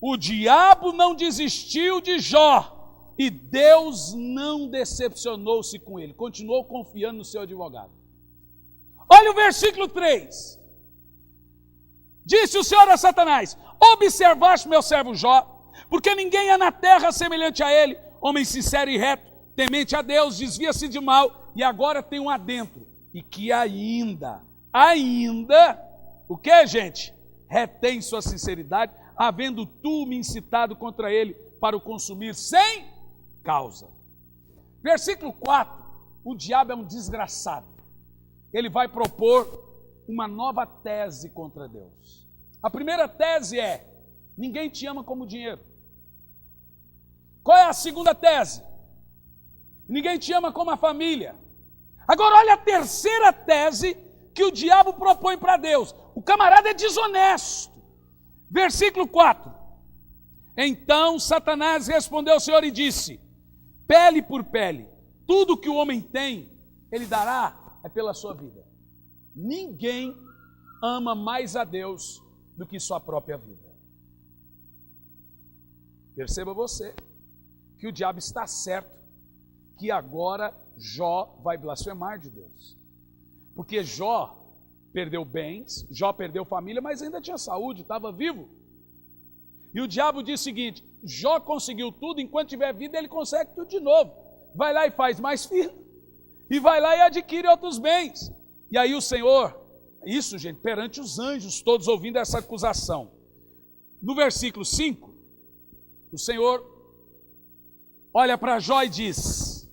o diabo não desistiu de Jó, e Deus não decepcionou-se com ele, continuou confiando no seu advogado. Olha o versículo 3. Disse o Senhor a Satanás: observaste meu servo Jó, porque ninguém há na terra semelhante a ele, homem sincero e reto, temente a Deus, desvia-se de mal, e agora tem um adentro, e que ainda, o que, gente? Retém sua sinceridade, havendo tu me incitado contra ele para o consumir sem causa. Versículo 4, o diabo é um desgraçado. Ele vai propor uma nova tese contra Deus. A primeira tese é: ninguém te ama como dinheiro. Qual é a segunda tese? Ninguém te ama como a família. Agora olha a terceira tese que o diabo propõe para Deus. O camarada é desonesto. Versículo 4. Então Satanás respondeu ao Senhor e disse: pele por pele, tudo que o homem tem, ele dará é pela sua vida. Ninguém ama mais a Deus do que sua própria vida. Perceba você que o diabo está certo que agora Jó vai blasfemar de Deus. Porque Jó perdeu bens, Jó perdeu família, mas ainda tinha saúde, estava vivo. E o diabo diz o seguinte: Jó conseguiu tudo, enquanto tiver vida ele consegue tudo de novo. Vai lá e faz mais filho, e vai lá e adquire outros bens. E aí o Senhor, isso gente, perante os anjos todos ouvindo essa acusação. No versículo 5, o Senhor olha para Jó e diz,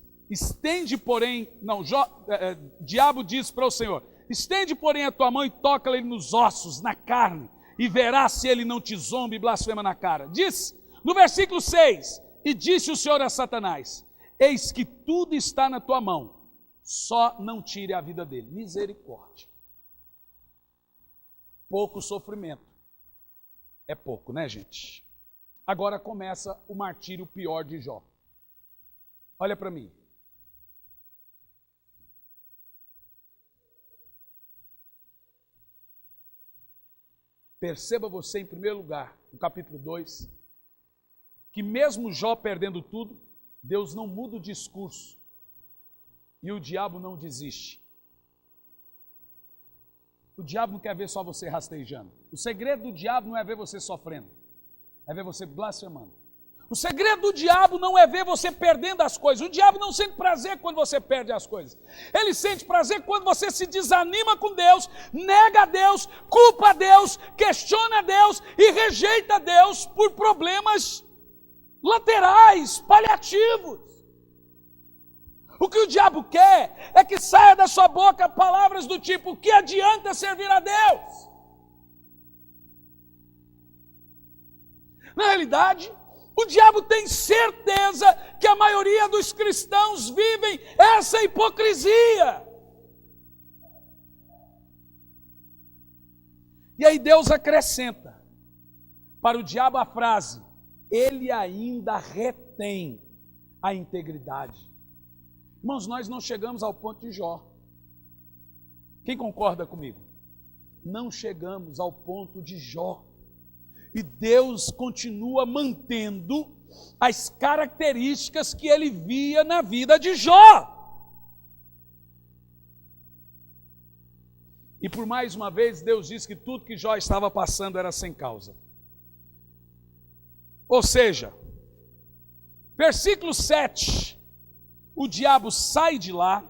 diabo diz para o Senhor: estende, porém, a tua mão e toca-lhe nos ossos, na carne, e verás se ele não te zomba e blasfema na cara. Diz, no versículo 6, e disse o Senhor a Satanás: eis que tudo está na tua mão, só não tire a vida dele. Misericórdia. Pouco sofrimento. É pouco, né, gente? Agora começa o martírio pior de Jó. Olha para mim. Perceba você, em primeiro lugar, no capítulo 2, que mesmo Jó perdendo tudo, Deus não muda o discurso e o diabo não desiste. O diabo não quer ver só você rastejando. O segredo do diabo não é ver você sofrendo, é ver você blasfemando. O segredo do diabo não é ver você perdendo as coisas. O diabo não sente prazer quando você perde as coisas. Ele sente prazer quando você se desanima com Deus, nega a Deus, culpa a Deus, questiona a Deus e rejeita a Deus por problemas laterais, paliativos. O que o diabo quer é que saia da sua boca palavras do tipo: o que adianta servir a Deus? Na realidade, o diabo tem certeza que a maioria dos cristãos vivem essa hipocrisia. E aí Deus acrescenta para o diabo a frase: ele ainda retém a integridade. Irmãos, nós não chegamos ao ponto de Jó. Quem concorda comigo? Não chegamos ao ponto de Jó. E Deus continua mantendo as características que ele via na vida de Jó. E por mais uma vez, Deus diz que tudo que Jó estava passando era sem causa. Ou seja, versículo 7, o diabo sai de lá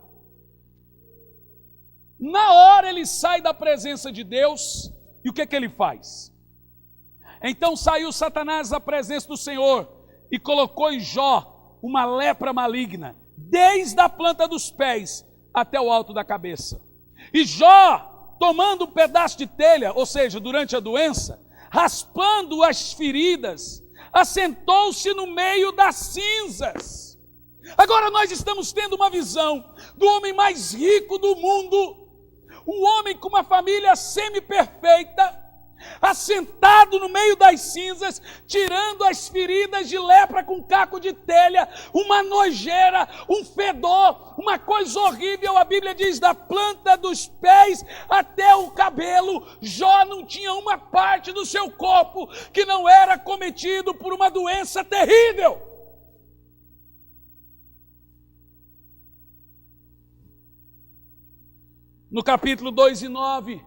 Na hora ele sai da presença de Deus, e o que ele faz? Então saiu Satanás da presença do Senhor e colocou em Jó uma lepra maligna, desde a planta dos pés até o alto da cabeça. E Jó, tomando um pedaço de telha, ou seja, durante a doença, raspando as feridas, assentou-se no meio das cinzas. Agora nós estamos tendo uma visão do homem mais rico do mundo, um homem com uma família semi-perfeita, assentado no meio das cinzas, tirando as feridas de lepra com caco de telha, uma nojeira, um fedor, uma coisa horrível. A Bíblia diz, da planta dos pés até o cabelo. Jó não tinha uma parte do seu corpo que não era cometido por uma doença terrível. No capítulo 2 e 9,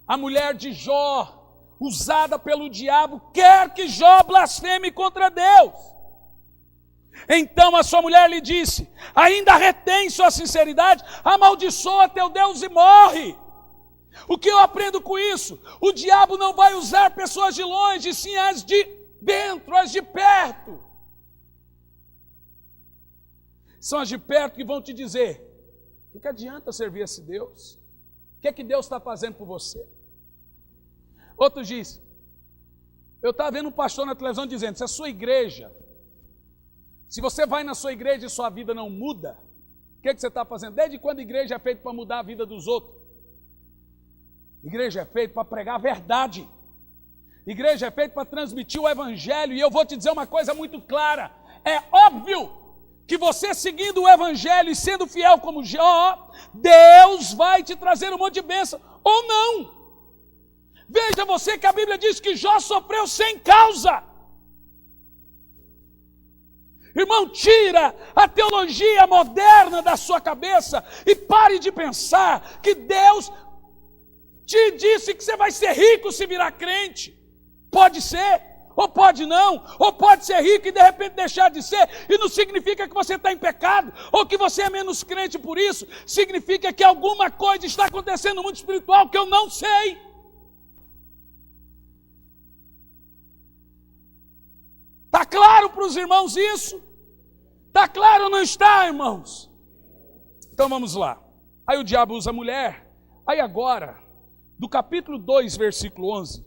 a mulher de Jó, usada pelo diabo, quer que Jó blasfeme contra Deus. Então a sua mulher lhe disse, ainda retém sua sinceridade, amaldiçoa teu Deus e morre. O que eu aprendo com isso? O diabo não vai usar pessoas de longe, sim as de dentro, as de perto. São as de perto que vão te dizer, o que adianta servir esse Deus? O que Deus está fazendo por você? Outro diz, eu estava vendo um pastor na televisão dizendo, se a sua igreja, se você vai na sua igreja e sua vida não muda, o que você está fazendo? Desde quando a igreja é feita para mudar a vida dos outros? Igreja é feita para pregar a verdade. Igreja é feita para transmitir o evangelho. E eu vou te dizer uma coisa muito clara, é óbvio que você seguindo o evangelho e sendo fiel como Jó, Deus vai te trazer um monte de bênção, ou não. Veja você que a Bíblia diz que Jó sofreu sem causa. Irmão, tira a teologia moderna da sua cabeça e pare de pensar que Deus te disse que você vai ser rico se virar crente. Pode ser, ou pode não, ou pode ser rico e de repente deixar de ser, e não significa que você está em pecado, ou que você é menos crente por isso, significa que alguma coisa está acontecendo no mundo espiritual que eu não sei. Está claro para os irmãos isso? Está claro ou não está, irmãos? Então vamos lá. Aí o diabo usa a mulher. Aí agora, do capítulo 2, versículo 11,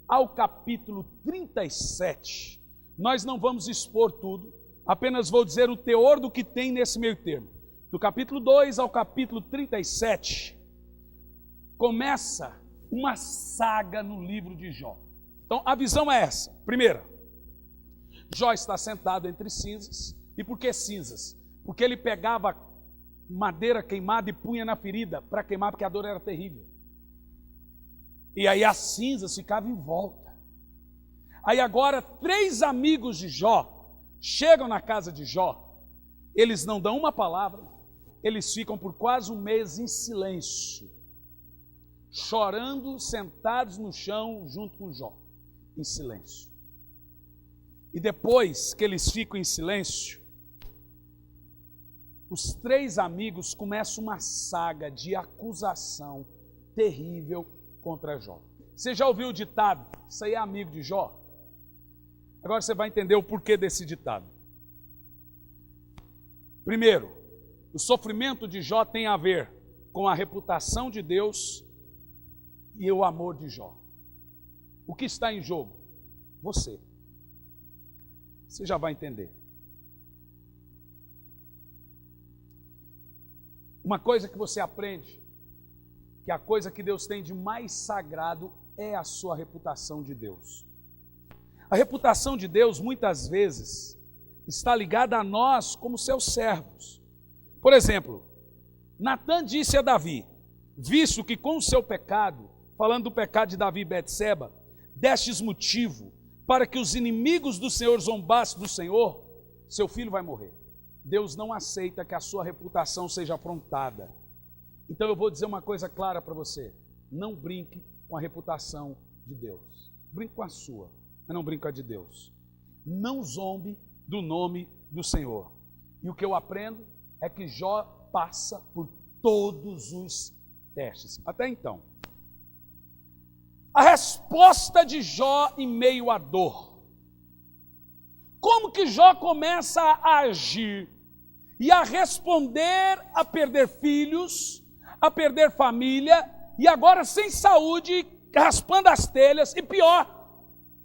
ao capítulo 37, nós não vamos expor tudo, apenas vou dizer o teor do que tem nesse meio termo. Do capítulo 2 ao capítulo 37, começa uma saga no livro de Jó. Então a visão é essa. Primeira, Jó está sentado entre cinzas. E por que cinzas? Porque ele pegava madeira queimada e punha na ferida para queimar, porque a dor era terrível. E aí as cinzas ficavam em volta. Aí agora 3 amigos de Jó chegam na casa de Jó. Eles não dão uma palavra. Eles ficam por quase um mês em silêncio, chorando, sentados no chão junto com Jó, em silêncio. E depois que eles ficam em silêncio, os 3 amigos começam uma saga de acusação terrível contra Jó. Você já ouviu o ditado, isso aí é amigo de Jó? Agora você vai entender o porquê desse ditado. Primeiro, o sofrimento de Jó tem a ver com a reputação de Deus e o amor de Jó. O que está em jogo? Você. Você já vai entender. Uma coisa que você aprende, que a coisa que Deus tem de mais sagrado é a sua reputação de Deus. A reputação de Deus, muitas vezes, está ligada a nós como seus servos. Por exemplo, Natã disse a Davi, visto que com o seu pecado, falando do pecado de Davi e Betseba, destes motivo para que os inimigos do Senhor zombassem do Senhor, seu filho vai morrer. Deus não aceita que a sua reputação seja afrontada. Então eu vou dizer uma coisa clara para você, não brinque com a reputação de Deus. Brinque com a sua, mas não brinque com a de Deus. Não zombe do nome do Senhor. E o que eu aprendo é que Jó passa por todos os testes. Até então. A resposta de Jó em meio à dor. Como que Jó começa a agir e a responder a perder filhos, a perder família, e agora sem saúde, raspando as telhas, e pior,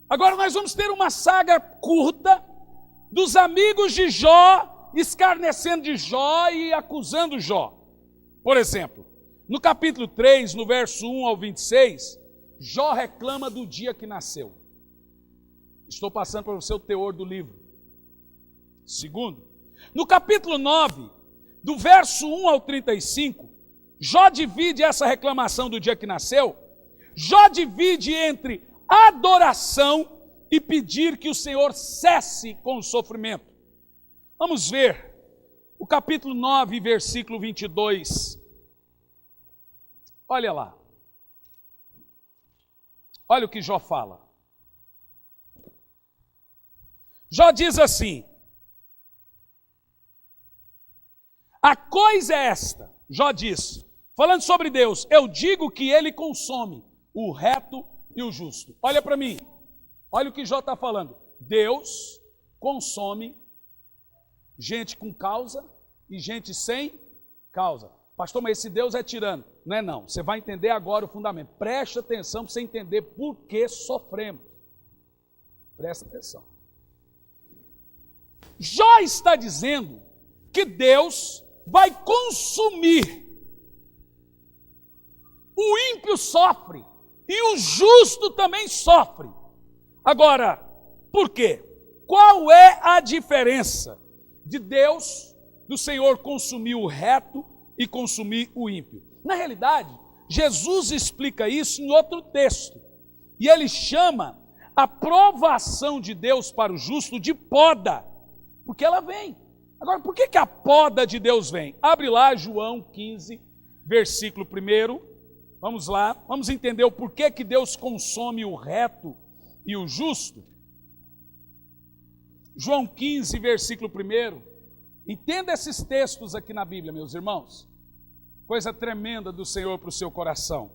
agora nós vamos ter uma saga curta dos amigos de Jó, escarnecendo de Jó e acusando Jó. Por exemplo, no capítulo 3, no verso 1 ao 26, Jó reclama do dia que nasceu. Estou passando para você o teor do livro. Segundo, no capítulo 9, do verso 1 ao 35, Jó divide essa reclamação do dia que nasceu. Jó divide entre adoração e pedir que o Senhor cesse com o sofrimento. Vamos ver o capítulo 9, versículo 22. Olha lá. Olha o que Jó fala. Jó diz assim: a coisa é esta, Jó diz, falando sobre Deus, eu digo que ele consome o reto e o justo. Olha para mim, olha o que Jó está falando. Deus consome gente com causa e gente sem causa. Pastor, mas esse Deus é tirano. Não é não, você vai entender agora o fundamento. Preste atenção para você entender por que sofremos. Presta atenção. Jó está dizendo que Deus vai consumir. O ímpio sofre e o justo também sofre. Agora, por quê? Qual é a diferença de Deus, do Senhor consumir o reto e consumir o ímpio? Na realidade, Jesus explica isso em outro texto. E ele chama a provação de Deus para o justo de poda, porque ela vem. Agora, por que a poda de Deus vem? Abre lá João 15, versículo 1. Vamos lá, vamos entender o porquê que Deus consome o reto e o justo. João 15, versículo 1. Entenda esses textos aqui na Bíblia, meus irmãos. Coisa tremenda do Senhor para o seu coração.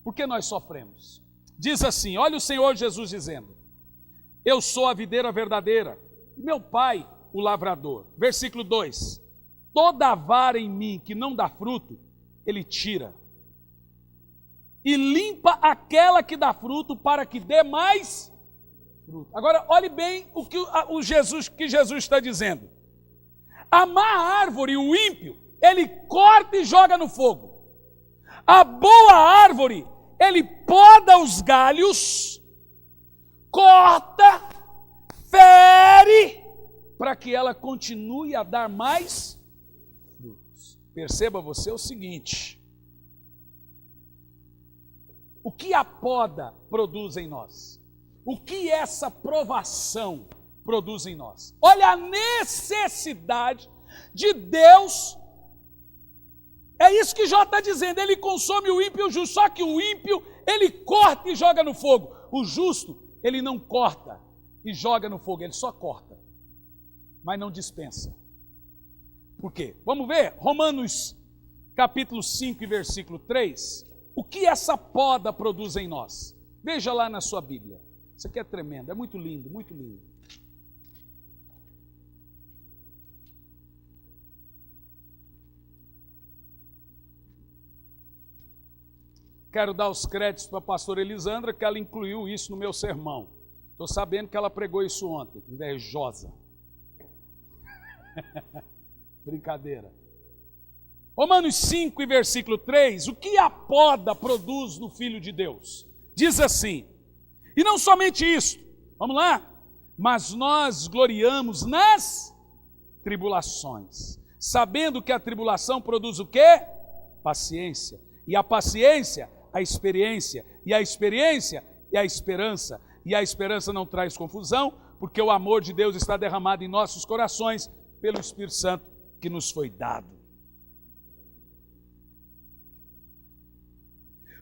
Por que nós sofremos? Diz assim, olha o Senhor Jesus dizendo: eu sou a videira verdadeira, e meu Pai o lavrador. Versículo 2. Toda vara em mim que não dá fruto, Ele tira. E limpa aquela que dá fruto, para que dê mais fruto. Agora, olhe bem o que Jesus está dizendo. A má árvore, o ímpio, ele corta e joga no fogo. A boa árvore, ele poda os galhos, corta, fere, para que ela continue a dar mais frutos. Perceba você o seguinte: o que a poda produz em nós? O que essa provação produz em nós? Olha a necessidade de Deus. É isso que Jó está dizendo, ele consome o ímpio e o justo, só que o ímpio, ele corta e joga no fogo. O justo, ele não corta e joga no fogo, ele só corta, mas não dispensa. Por quê? Vamos ver, Romanos capítulo 5 e versículo 3, o que essa poda produz em nós? Veja lá na sua Bíblia, isso aqui é tremendo, é muito lindo, muito lindo. Quero dar os créditos para a pastora Elisandra, que ela incluiu isso no meu sermão. Estou sabendo que ela pregou isso ontem, invejosa. Brincadeira. Romanos 5 e versículo 3, o que a poda produz no Filho de Deus? Diz assim, e não somente isso, vamos lá, mas nós gloriamos nas tribulações, sabendo que a tribulação produz o quê? Paciência, e a paciência, a experiência, e a experiência é a esperança, e a esperança não traz confusão, porque o amor de Deus está derramado em nossos corações pelo Espírito Santo que nos foi dado.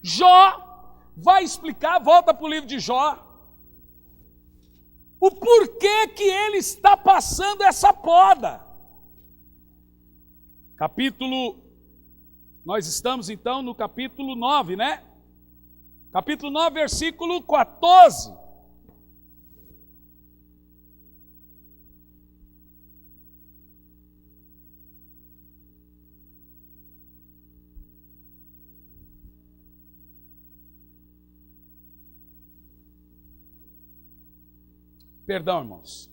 Jó vai explicar, volta para o livro de Jó, o porquê que ele está passando essa poda. Capítulo Nós estamos então no capítulo 9, né? Capítulo 9, versículo 14. Perdão, irmãos.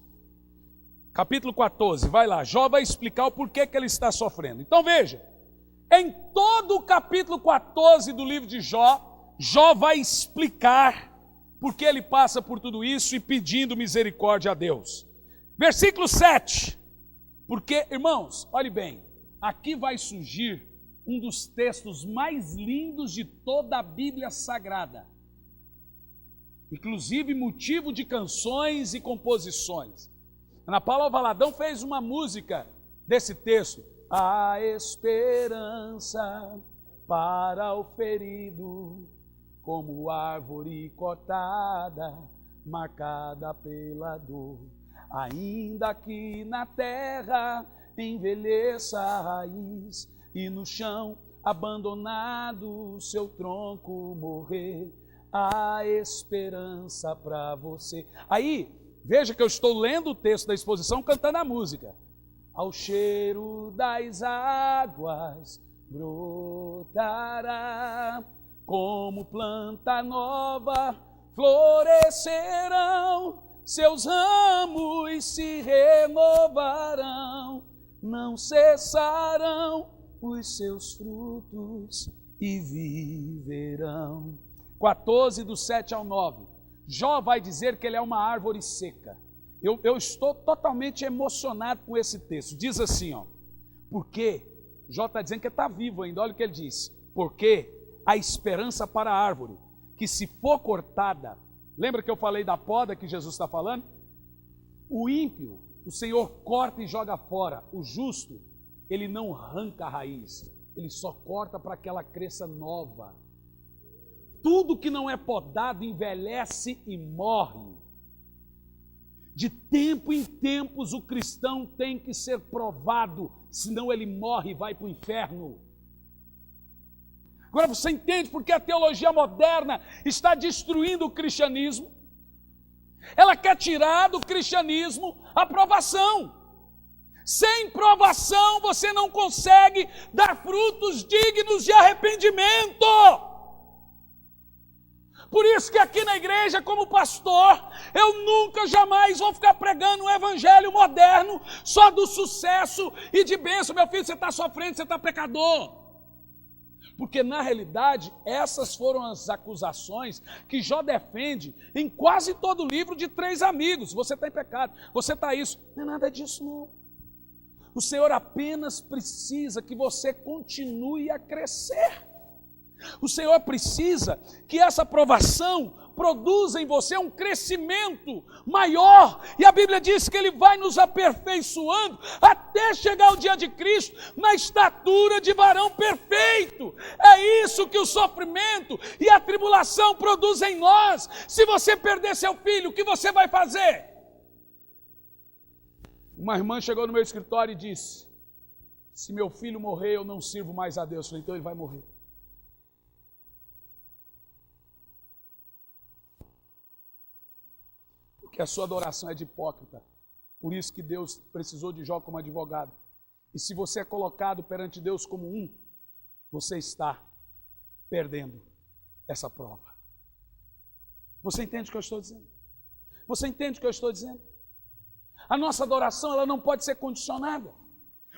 Capítulo 14, vai lá. Jó vai explicar o porquê que ele está sofrendo. Então veja, em todo o capítulo 14 do livro de Jó, Jó vai explicar por que ele passa por tudo isso e pedindo misericórdia a Deus. Versículo 7. Porque, irmãos, olhe bem, aqui vai surgir um dos textos mais lindos de toda a Bíblia Sagrada. Inclusive motivo de canções e composições. Ana Paula Valadão fez uma música desse texto. A esperança para o ferido, como árvore cortada, marcada pela dor. Ainda que na terra envelheça a raiz e no chão abandonado seu tronco morrer, há esperança para você. Aí, veja que eu estou lendo o texto da exposição cantando a música. Ao cheiro das águas brotará, como planta nova florescerão, seus ramos se renovarão, não cessarão os seus frutos e viverão. 14, do 7 ao 9. Jó vai dizer que ele é uma árvore seca. Eu estou totalmente emocionado com esse texto. Diz assim, ó, porque Jó está dizendo que está vivo ainda. Olha o que ele diz. Porque a esperança para a árvore, que se for cortada, lembra que eu falei da poda que Jesus está falando? O ímpio, o Senhor corta e joga fora. O justo, ele não arranca a raiz, ele só corta para que ela cresça nova. Tudo que não é podado envelhece e morre. De tempo em tempos o cristão tem que ser provado, senão ele morre e vai para o inferno. Agora você entende porque a teologia moderna está destruindo o cristianismo? Ela quer tirar do cristianismo a provação. Sem provação você não consegue dar frutos dignos de arrependimento. Por isso que aqui na igreja, como pastor, eu nunca, jamais vou ficar pregando um evangelho moderno só do sucesso e de bênção. Meu filho, você está sofrendo, você está pecador. Porque na realidade, essas foram as acusações que Jó defende em quase todo o livro de 3 amigos. Você está em pecado, você está isso. Não é nada disso não. O Senhor apenas precisa que você continue a crescer. O Senhor precisa que essa provação produza em você um crescimento maior. E a Bíblia diz que Ele vai nos aperfeiçoando até chegar o dia de Cristo na estatura de varão perfeito. É isso que o sofrimento e a tribulação produzem em nós. Se você perder seu filho, o que você vai fazer? Uma irmã chegou no meu escritório e disse: se meu filho morrer, eu não sirvo mais a Deus. Eu falei: então ele vai morrer. Que a sua adoração é de hipócrita. Por isso que Deus precisou de Jó como advogado. E se você é colocado perante Deus como um, você está perdendo essa prova. Você entende o que eu estou dizendo? Você entende o que eu estou dizendo? A nossa adoração, ela não pode ser condicionada.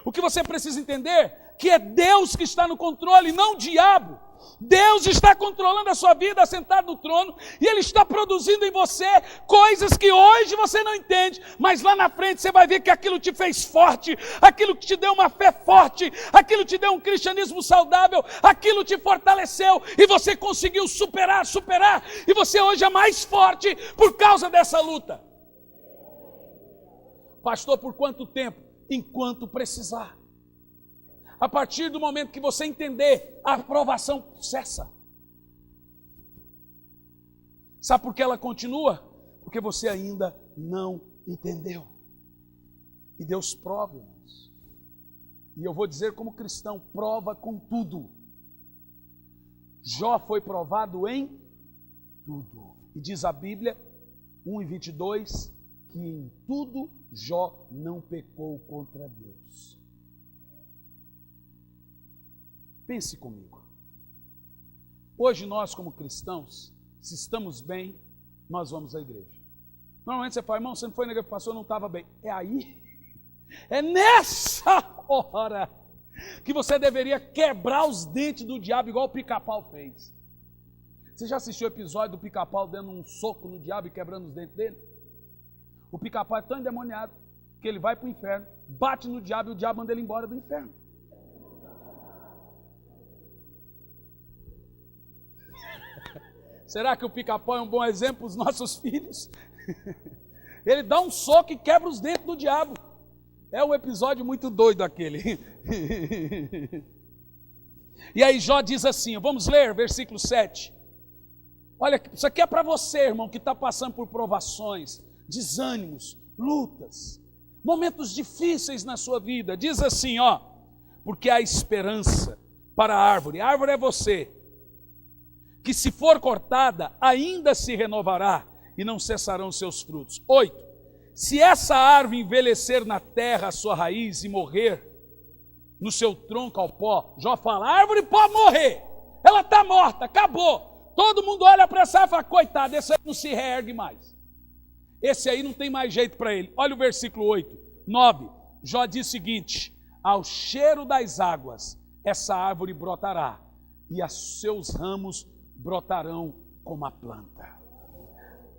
O que você precisa entender é que é Deus que está no controle, não o diabo. Deus está controlando a sua vida, assentado no trono, e Ele está produzindo em você coisas que hoje você não entende, mas lá na frente você vai ver que aquilo te fez forte, aquilo que te deu uma fé forte, aquilo te deu um cristianismo saudável, aquilo te fortaleceu, e você conseguiu superar, e você hoje é mais forte por causa dessa luta. Pastor, por quanto tempo? Enquanto precisar. A partir do momento que você entender, a aprovação cessa. Sabe por que ela continua? Porque você ainda não entendeu. E Deus prova, irmãos. E eu vou dizer como cristão, prova com tudo. Jó foi provado em tudo. E diz a Bíblia, 1:22, que em tudo Jó não pecou contra Deus. Pense comigo. Hoje nós, como cristãos, se estamos bem, nós vamos à igreja. Normalmente você fala, irmão, você não foi na igreja, o pastor não estava bem. É aí, é nessa hora que você deveria quebrar os dentes do diabo, igual o Pica-Pau fez. Você já assistiu o episódio do Pica-Pau dando um soco no diabo e quebrando os dentes dele? O Pica-Pau é tão endemoniado que ele vai para o inferno, bate no diabo e o diabo manda ele embora do inferno. Será que o Pica-Pau é um bom exemplo para os nossos filhos? Ele dá um soco e quebra os dentes do diabo. É um episódio muito doido aquele. E aí Jó diz assim, vamos ler versículo 7. Olha, isso aqui é para você, irmão, que está passando por provações, desânimos, lutas, momentos difíceis na sua vida. Diz assim, porque há esperança para a árvore é você, que se for cortada, ainda se renovará e não cessarão seus frutos. 8. Se essa árvore envelhecer na terra a sua raiz e morrer no seu tronco ao pó, Jó fala, a árvore pode morrer, ela está morta, acabou. Todo mundo olha para essa árvore e fala, coitado, esse aí não se reergue mais. Esse aí não tem mais jeito para ele. Olha o versículo 8, 9, Jó diz o seguinte, ao cheiro das águas, essa árvore brotará e os seus ramos brotarão como a planta.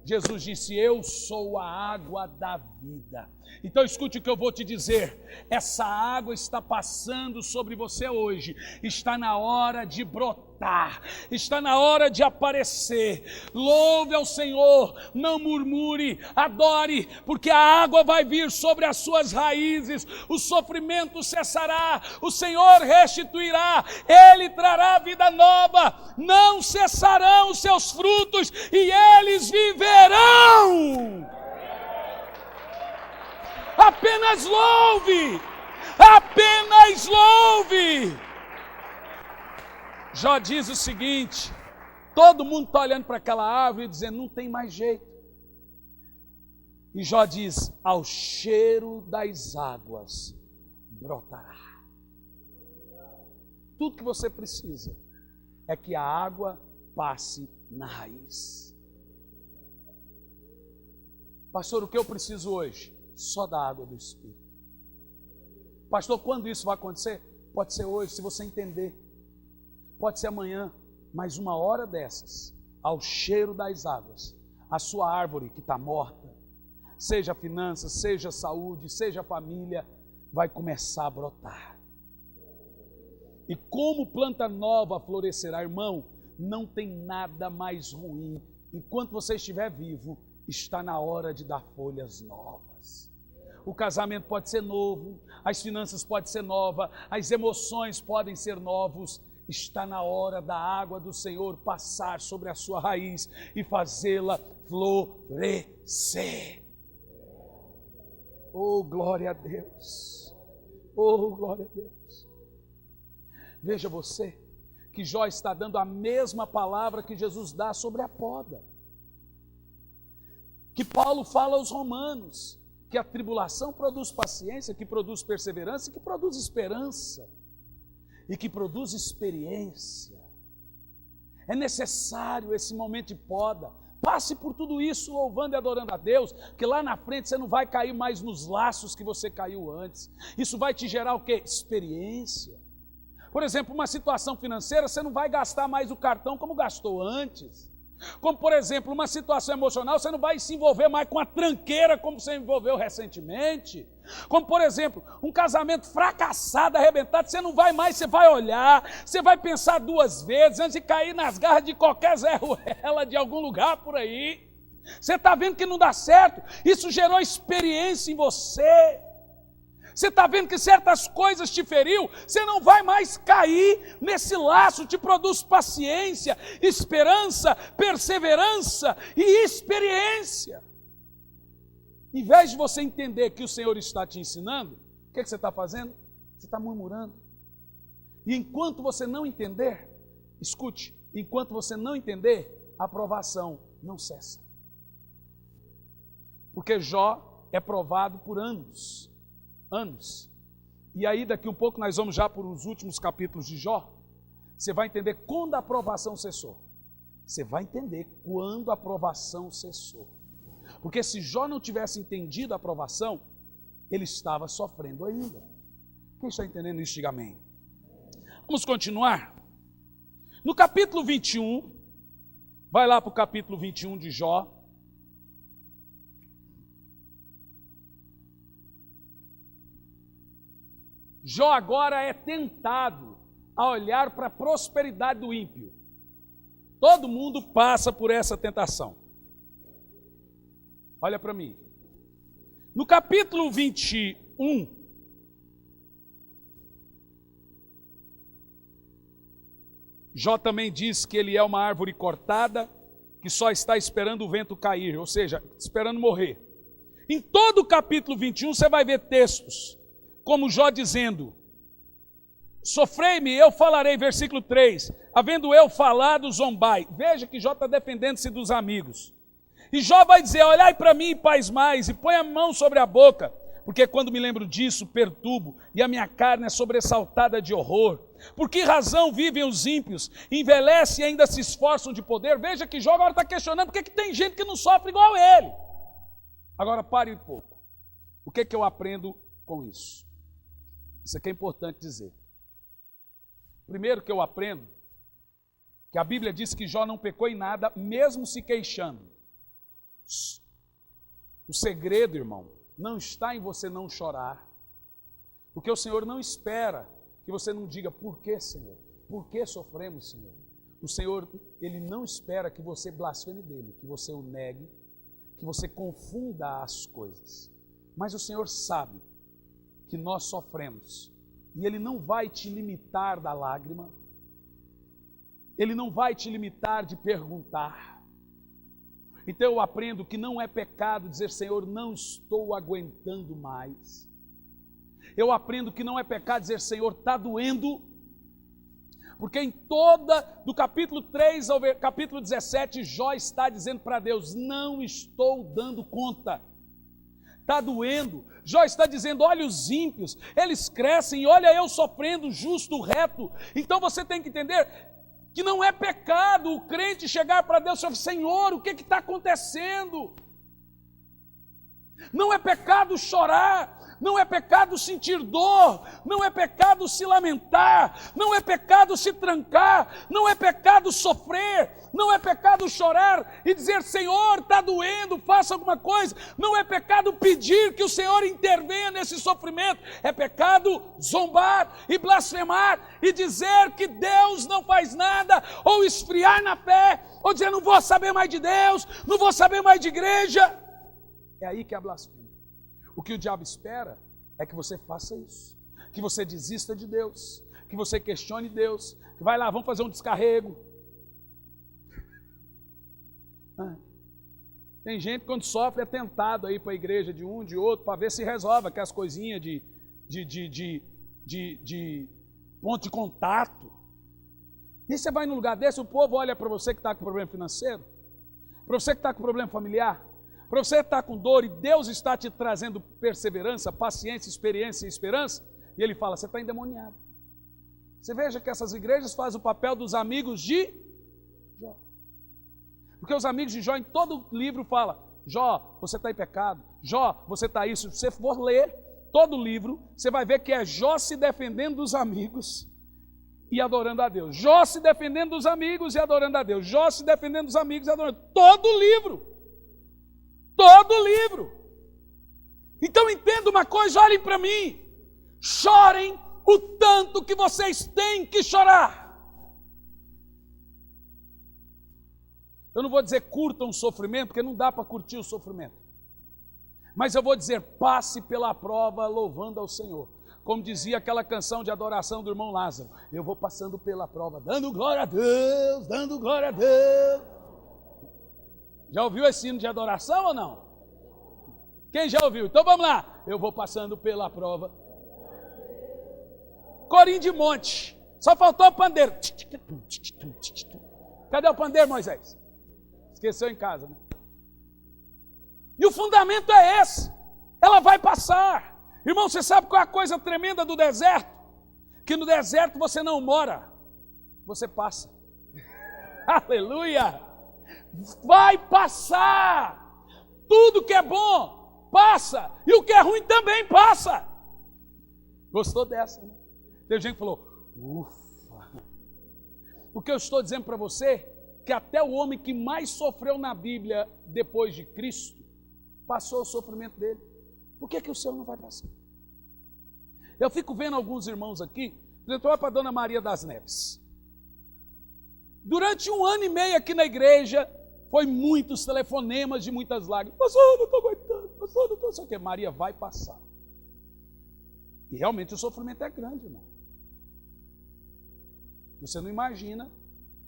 Jesus disse, eu sou a água da vida. Então escute o que eu vou te dizer, essa água está passando sobre você hoje, está na hora de brotar, está na hora de aparecer. Louve ao Senhor, não murmure, adore, porque a água vai vir sobre as suas raízes, o sofrimento cessará, o Senhor restituirá, Ele trará vida nova, não cessarão os seus frutos e eles viverão. Apenas louve, apenas louve. Jó diz o seguinte, todo mundo está olhando para aquela árvore e dizendo, não tem mais jeito. E Jó diz, ao cheiro das águas brotará. Tudo que você precisa é que a água passe na raiz. Pastor, o que eu preciso hoje? Só da água do Espírito. Pastor, quando isso vai acontecer? Pode ser hoje, se você entender. Pode ser amanhã, mas uma hora dessas, ao cheiro das águas, a sua árvore que está morta, seja finanças, seja saúde, seja família, vai começar a brotar. E como planta nova florescerá, irmão, não tem nada mais ruim. Enquanto você estiver vivo, está na hora de dar folhas novas. O casamento pode ser novo, as finanças podem ser novas, as emoções podem ser novos. Está na hora da água do Senhor passar sobre a sua raiz e fazê-la florescer. Oh, glória a Deus! Oh, glória a Deus! Veja você, que Jó está dando a mesma palavra que Jesus dá sobre a poda. Que Paulo fala aos romanos, que a tribulação produz paciência, que produz perseverança, que produz esperança e que produz experiência. É necessário esse momento de poda. Passe por tudo isso louvando e adorando a Deus, que lá na frente você não vai cair mais nos laços que você caiu antes. Isso vai te gerar o quê? Experiência. Por exemplo, uma situação financeira, você não vai gastar mais o cartão como gastou antes. Como, por exemplo, uma situação emocional, você não vai se envolver mais com a tranqueira como você envolveu recentemente. Como, por exemplo, um casamento fracassado, arrebentado, você não vai mais, você vai olhar, você vai pensar duas vezes antes de cair nas garras de qualquer Zé Ruela de algum lugar por aí. Você está vendo que não dá certo? Isso gerou experiência em você. Você está vendo que certas coisas te feriu, você não vai mais cair nesse laço, te produz paciência, esperança, perseverança e experiência. Em vez de você entender que o Senhor está te ensinando, o que você está fazendo? Você está murmurando. E enquanto você não entender, escute, Enquanto você não entender, a provação não cessa. Porque Jó é provado por anos. E aí daqui um pouco nós vamos já para os últimos capítulos de Jó. Você vai entender quando a provação cessou. Você vai entender quando a provação cessou. Porque se Jó não tivesse entendido a provação, ele estava sofrendo ainda. Quem está entendendo isso, diga amém. Vamos continuar. No capítulo 21, vai lá para o capítulo 21 de Jó. Jó agora é tentado a olhar para a prosperidade do ímpio. Todo mundo passa por essa tentação. Olha para mim. No capítulo 21, Jó também diz que ele é uma árvore cortada, que só está esperando o vento cair, ou seja, esperando morrer. Em todo o capítulo 21 você vai ver textos, como Jó dizendo: sofrei-me, eu falarei, versículo 3, havendo eu falado, zombai. Veja que Jó está defendendo-se dos amigos. E Jó vai dizer: olhai para mim, pasmais, e põe a mão sobre a boca, porque quando me lembro disso, perturbo, e a minha carne é sobressaltada de horror. Por que razão vivem os ímpios, envelhecem e ainda se esforçam de poder? Veja que Jó agora está questionando por que tem gente que não sofre igual a ele. Agora pare um pouco. O que eu aprendo com isso? Isso aqui é importante dizer. Primeiro que eu aprendo, que a Bíblia diz que Jó não pecou em nada, mesmo se queixando. O segredo, irmão, não está em você não chorar, porque o Senhor não espera que você não diga: por que, Senhor? Por que sofremos, Senhor? O Senhor, Ele não espera que você blasfeme dele, que você o negue, que você confunda as coisas. Mas o Senhor sabe que nós sofremos, e Ele não vai te limitar da lágrima, Ele não vai te limitar de perguntar. Então eu aprendo que não é pecado dizer: Senhor, não estou aguentando mais. Eu aprendo que não é pecado dizer: Senhor, está doendo. Porque em toda, do capítulo 3 ao capítulo 17, Jó está dizendo para Deus: não estou dando conta. Está doendo. Jó está dizendo: olha os ímpios, eles crescem, e olha eu sofrendo, justo, reto. Então você tem que entender que não é pecado o crente chegar para Deus e falar: Senhor, o que está acontecendo? Não é pecado chorar, não é pecado sentir dor, não é pecado se lamentar, não é pecado se trancar, não é pecado sofrer, não é pecado chorar e dizer: Senhor, está doendo, faça alguma coisa. Não é pecado pedir que o Senhor intervenha nesse sofrimento. É pecado zombar e blasfemar e dizer que Deus não faz nada, ou esfriar na fé, ou dizer: não vou saber mais de Deus, não vou saber mais de igreja. É aí que é a blasfêmia. O que o diabo espera é que você faça isso, que você desista de Deus, que você questione Deus, que vai lá, vamos fazer um descarrego. Tem gente que quando sofre é tentado a ir para a igreja de um, de outro, para ver se resolve aquelas coisinhas de ponto de contato. E você vai num lugar desse, o povo olha para você que está com problema financeiro, para você que está com problema familiar, para você que está com dor, e Deus está te trazendo perseverança, paciência, experiência e esperança, e Ele fala: você está endemoniado. Você veja que essas igrejas fazem o papel dos amigos de Jó. Porque os amigos de Jó, em todo livro, fala: Jó, você está em pecado. Jó, você está isso. Se você for ler todo o livro, você vai ver que é Jó se defendendo dos amigos e adorando a Deus. Jó se defendendo dos amigos e adorando a Deus. Jó se defendendo dos amigos e adorando a Deus. Todo o livro. Todo o livro. Então entenda uma coisa, olhem para mim. Chorem o tanto que vocês têm que chorar. Eu não vou dizer curtam o sofrimento, porque não dá para curtir o sofrimento. Mas eu vou dizer: passe pela prova louvando ao Senhor. Como dizia aquela canção de adoração do irmão Lázaro: eu vou passando pela prova, dando glória a Deus, dando glória a Deus. Já ouviu esse hino de adoração ou não? Quem já ouviu? Então vamos lá. Eu vou passando pela prova. Corinho de monte. Só faltou o pandeiro. Cadê o pandeiro, Moisés? Esqueceu em casa, né? E o fundamento é esse. Ela vai passar. Irmão, você sabe qual é a coisa tremenda do deserto? Que no deserto você não mora, você passa. Aleluia! Vai passar. Tudo que é bom, passa. E o que é ruim também passa. Gostou dessa, né? Tem gente que falou, ufa. O que eu estou dizendo para você, que até o homem que mais sofreu na Bíblia depois de Cristo, passou o sofrimento dele. Por que o seu não vai passar? Eu fico vendo alguns irmãos aqui, por exemplo, olha para a Dona Maria das Neves. Durante 1 ano e meio aqui na igreja, foi muitos telefonemas de muitas lágrimas. Pastor, não estou aguentando, pastor, não estou... Só que Maria vai passar. E realmente o sofrimento é grande, irmão. Você não imagina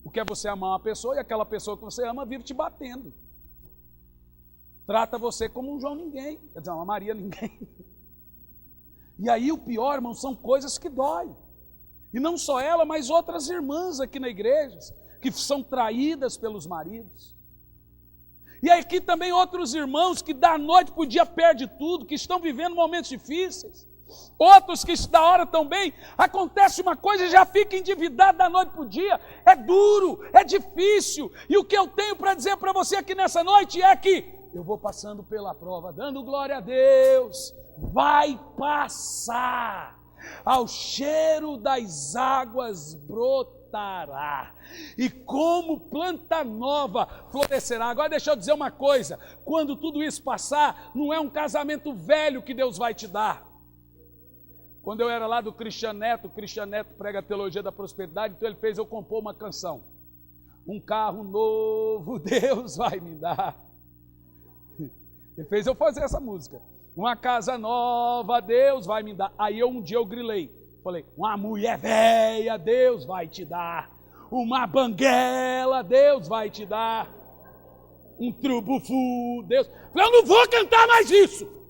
o que é você amar uma pessoa e aquela pessoa que você ama vive te batendo. Trata você como um João ninguém, quer dizer, uma Maria ninguém. E aí o pior, irmão, são coisas que doem. E não só ela, mas outras irmãs aqui na igreja, que são traídas pelos maridos. E aqui também outros irmãos que da noite para o dia perdem tudo, que estão vivendo momentos difíceis. Outros que da hora também, acontece uma coisa e já fica endividado da noite para o dia. É duro, é difícil. E o que eu tenho para dizer para você aqui nessa noite é que eu vou passando pela prova, dando glória a Deus. Vai passar. Ao cheiro das águas brotará. E como planta nova florescerá. Agora deixa eu dizer uma coisa. Quando tudo isso passar, não é um casamento velho que Deus vai te dar. Quando eu era lá do Cristian Neto, o Cristian Neto prega a teologia da prosperidade, então ele fez eu compor uma canção. Um carro novo Deus vai me dar. Ele fez eu fazer essa música. Uma casa nova Deus vai me dar. Aí um dia eu grilei. Falei, uma mulher velha Deus vai te dar. Uma banguela Deus vai te dar. Um trubufu Deus. Eu não vou cantar mais isso.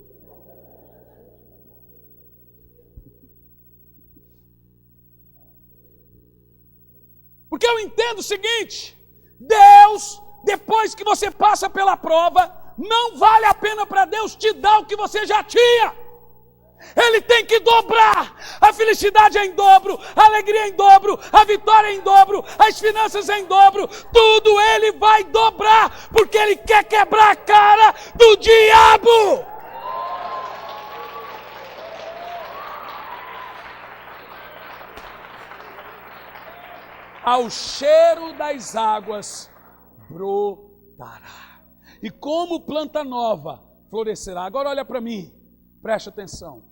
Porque eu entendo o seguinte, Deus, depois que você passa pela prova, não vale a pena para Deus te dar o que você já tinha. Ele tem que dobrar. A felicidade é em dobro, a alegria é em dobro, a vitória é em dobro, as finanças é em dobro. Tudo Ele vai dobrar, porque Ele quer quebrar a cara do diabo. Ao cheiro das águas brotará. E como planta nova florescerá. Agora olha para mim, preste atenção.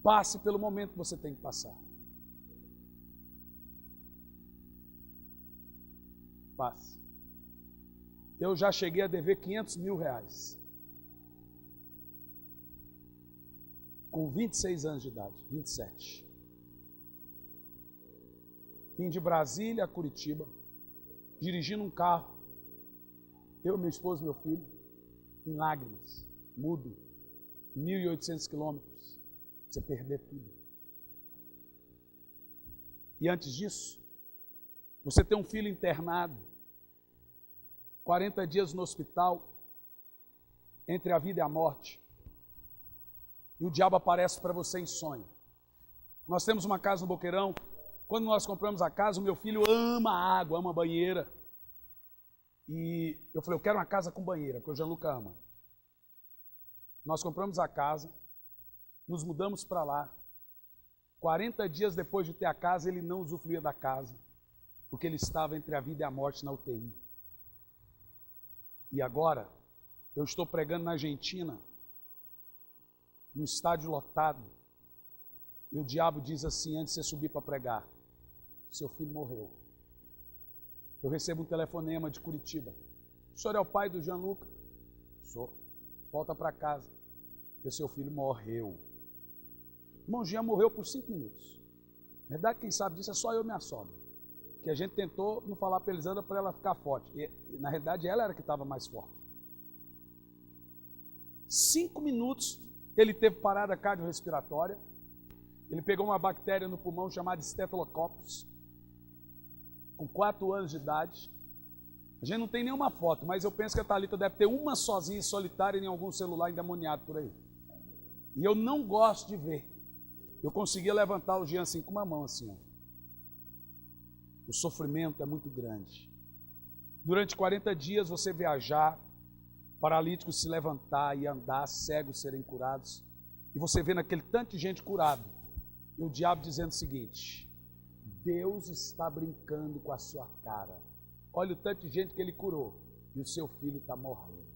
Passe pelo momento que você tem que passar. Passe. Eu já cheguei a dever 500 mil reais. Com 26 anos de idade, 27. Vim de Brasília a Curitiba, dirigindo um carro, eu, minha esposa e meu filho, em lágrimas, mudo, 1.800 quilômetros, você perder tudo. E antes disso, você tem um filho internado, 40 dias no hospital, entre a vida e a morte, e o diabo aparece para você em sonho. Nós temos uma casa no Boqueirão. Quando nós compramos a casa, o meu filho ama água, ama banheira. E eu falei, eu quero uma casa com banheira, porque o Gianluca ama. Nós compramos a casa, nos mudamos para lá. 40 dias depois de ter a casa, ele não usufruía da casa, porque ele estava entre a vida e a morte na UTI. E agora, eu estou pregando na Argentina, no estádio lotado, e o diabo diz assim, antes de você subir para pregar, seu filho morreu. Eu recebo um telefonema de Curitiba. O senhor é o pai do Gianluca? Sou. Volta para casa, porque seu filho morreu. Irmão, Jean morreu por 5 minutos. Na verdade, quem sabe disso é só eu e minha sogra. Que a gente tentou não falar para Elisandra para ela ficar forte. E, na realidade, ela era que estava mais forte. 5 minutos, ele teve parada cardiorrespiratória. Ele pegou uma bactéria no pulmão chamada Staphylococcus. com 4 anos de idade. A gente não tem nenhuma foto, mas eu penso que a Thalita deve ter uma sozinha, solitária, em algum celular endemoniado por aí. E eu não gosto de ver. Eu conseguia levantar o Jean assim com uma mão, assim, ó. O sofrimento é muito grande. Durante 40 dias você viajar, paralíticos se levantar e andar, cegos serem curados, e você vê naquele tanto de gente curado, e o diabo dizendo o seguinte: Deus está brincando com a sua cara. Olha o tanto de gente que ele curou, e o seu filho está morrendo.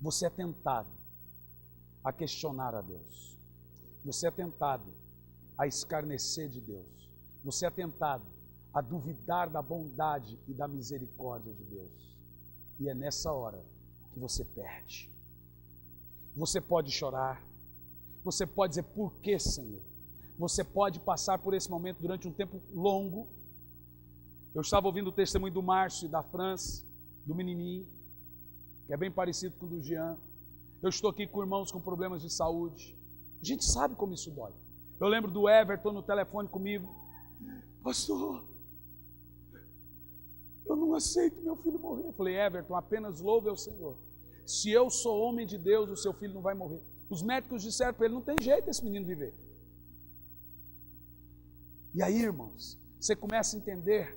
Você é tentado a questionar a Deus. Você é tentado a escarnecer de Deus. Você é tentado a duvidar da bondade e da misericórdia de Deus. E é nessa hora que você perde. Você pode chorar. Você pode dizer, por que, Senhor? Você pode passar por esse momento durante um tempo longo. Eu estava ouvindo o testemunho do Márcio e da França, do menininho, que é bem parecido com o do Jean. Eu estou aqui com irmãos com problemas de saúde. A gente sabe como isso dói. Eu lembro do Everton no telefone comigo. Pastor, eu não aceito meu filho morrer. Eu falei, Everton, apenas louve ao Senhor. Se eu sou homem de Deus, o seu filho não vai morrer. Os médicos disseram para ele, não tem jeito esse menino viver. E aí, irmãos, você começa a entender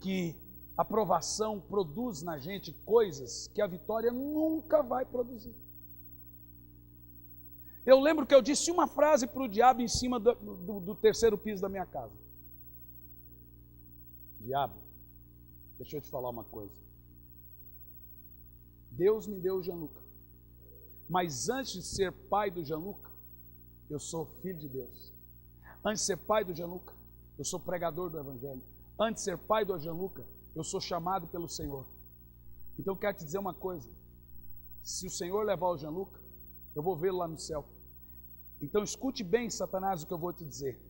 que a provação produz na gente coisas que a vitória nunca vai produzir. Eu lembro que eu disse uma frase para o diabo em cima do terceiro piso da minha casa. Diabo, deixa eu te falar uma coisa. Deus me deu o Gianluca. Mas antes de ser pai do Gianluca, eu sou filho de Deus. Antes de ser pai do Gianluca, eu sou pregador do Evangelho. Antes de ser pai do Gianluca, eu sou chamado pelo Senhor. Então eu quero te dizer uma coisa. Se o Senhor levar o Gianluca, eu vou vê-lo lá no céu. Então escute bem, Satanás, o que eu vou te dizer.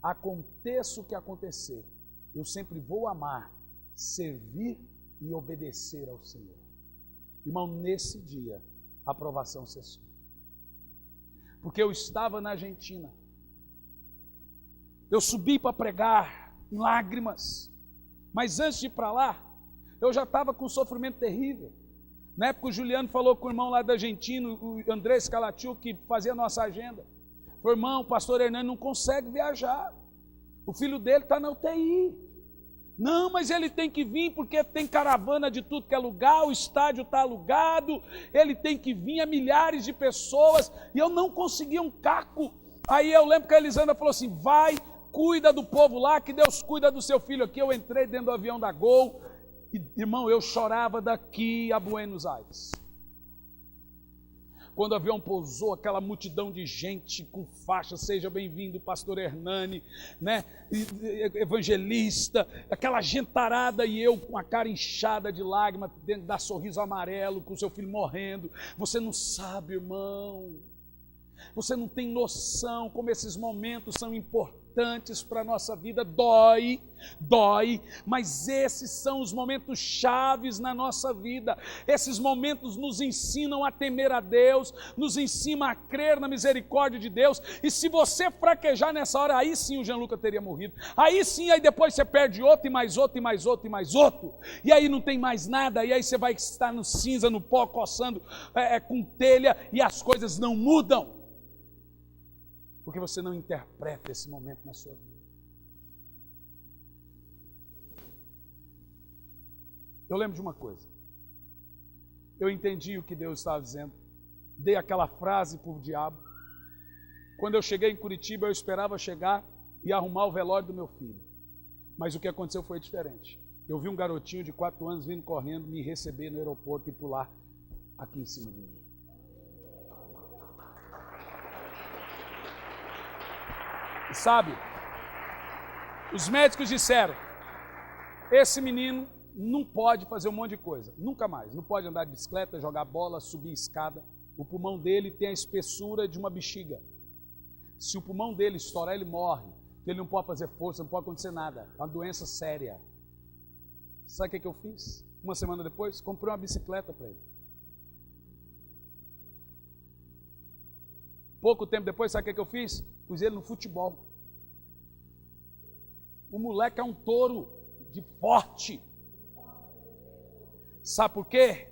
Aconteça o que acontecer, eu sempre vou amar, servir e obedecer ao Senhor. Irmão, nesse dia, a provação cessou. Porque eu estava na Argentina. Eu subi para pregar em lágrimas. Mas antes de ir para lá, eu já estava com um sofrimento terrível. Na época o Juliano falou com o irmão lá da Argentina, o André Scalatiuk, que fazia a nossa agenda. Falou, irmão, o pastor Hernani não consegue viajar. O filho dele está na UTI. Não, mas ele tem que vir porque tem caravana de tudo que é lugar, o estádio está alugado, ele tem que vir, a milhares de pessoas, e eu não conseguia um caco. Aí eu lembro que a Elisandra falou assim, vai, cuida do povo lá, que Deus cuida do seu filho aqui. Eu entrei dentro do avião da Gol, e, irmão, eu chorava daqui a Buenos Aires. Quando o avião pousou, aquela multidão de gente com faixa, seja bem-vindo, pastor Hernani, né? Evangelista, aquela gentarada, e eu com a cara inchada de lágrimas, dentro da sorriso amarelo, com o seu filho morrendo. Você não sabe, irmão, você não tem noção como esses momentos são importantes para a nossa vida. Dói, mas esses são os momentos chaves na nossa vida. Esses momentos nos ensinam a temer a Deus, nos ensinam a crer na misericórdia de Deus. E se você fraquejar nessa hora, aí sim o Gianluca teria morrido. Aí sim, aí depois você perde outro, e mais outro, e mais outro, e mais outro. E aí não tem mais nada, e aí você vai estar no cinza, no pó, coçando com telha, e as coisas não mudam. Porque você não interpreta esse momento na sua vida. Eu lembro de uma coisa. Eu entendi o que Deus estava dizendo. Dei aquela frase para o diabo. Quando eu cheguei em Curitiba, eu esperava chegar e arrumar o velório do meu filho. Mas o que aconteceu foi diferente. Eu vi um garotinho de 4 anos vindo correndo, me receber no aeroporto e pular aqui em cima de mim. E sabe, os médicos disseram, esse menino não pode fazer um monte de coisa, nunca mais. Não pode andar de bicicleta, jogar bola, subir escada. O pulmão dele tem a espessura de uma bexiga. Se o pulmão dele estourar, ele morre. Ele não pode fazer força, não pode acontecer nada. É uma doença séria. Sabe o que eu fiz? Uma semana depois, comprei uma bicicleta para ele. Pouco tempo depois, sabe o que eu fiz? Pus ele no futebol. O moleque é um touro de forte. Sabe por quê?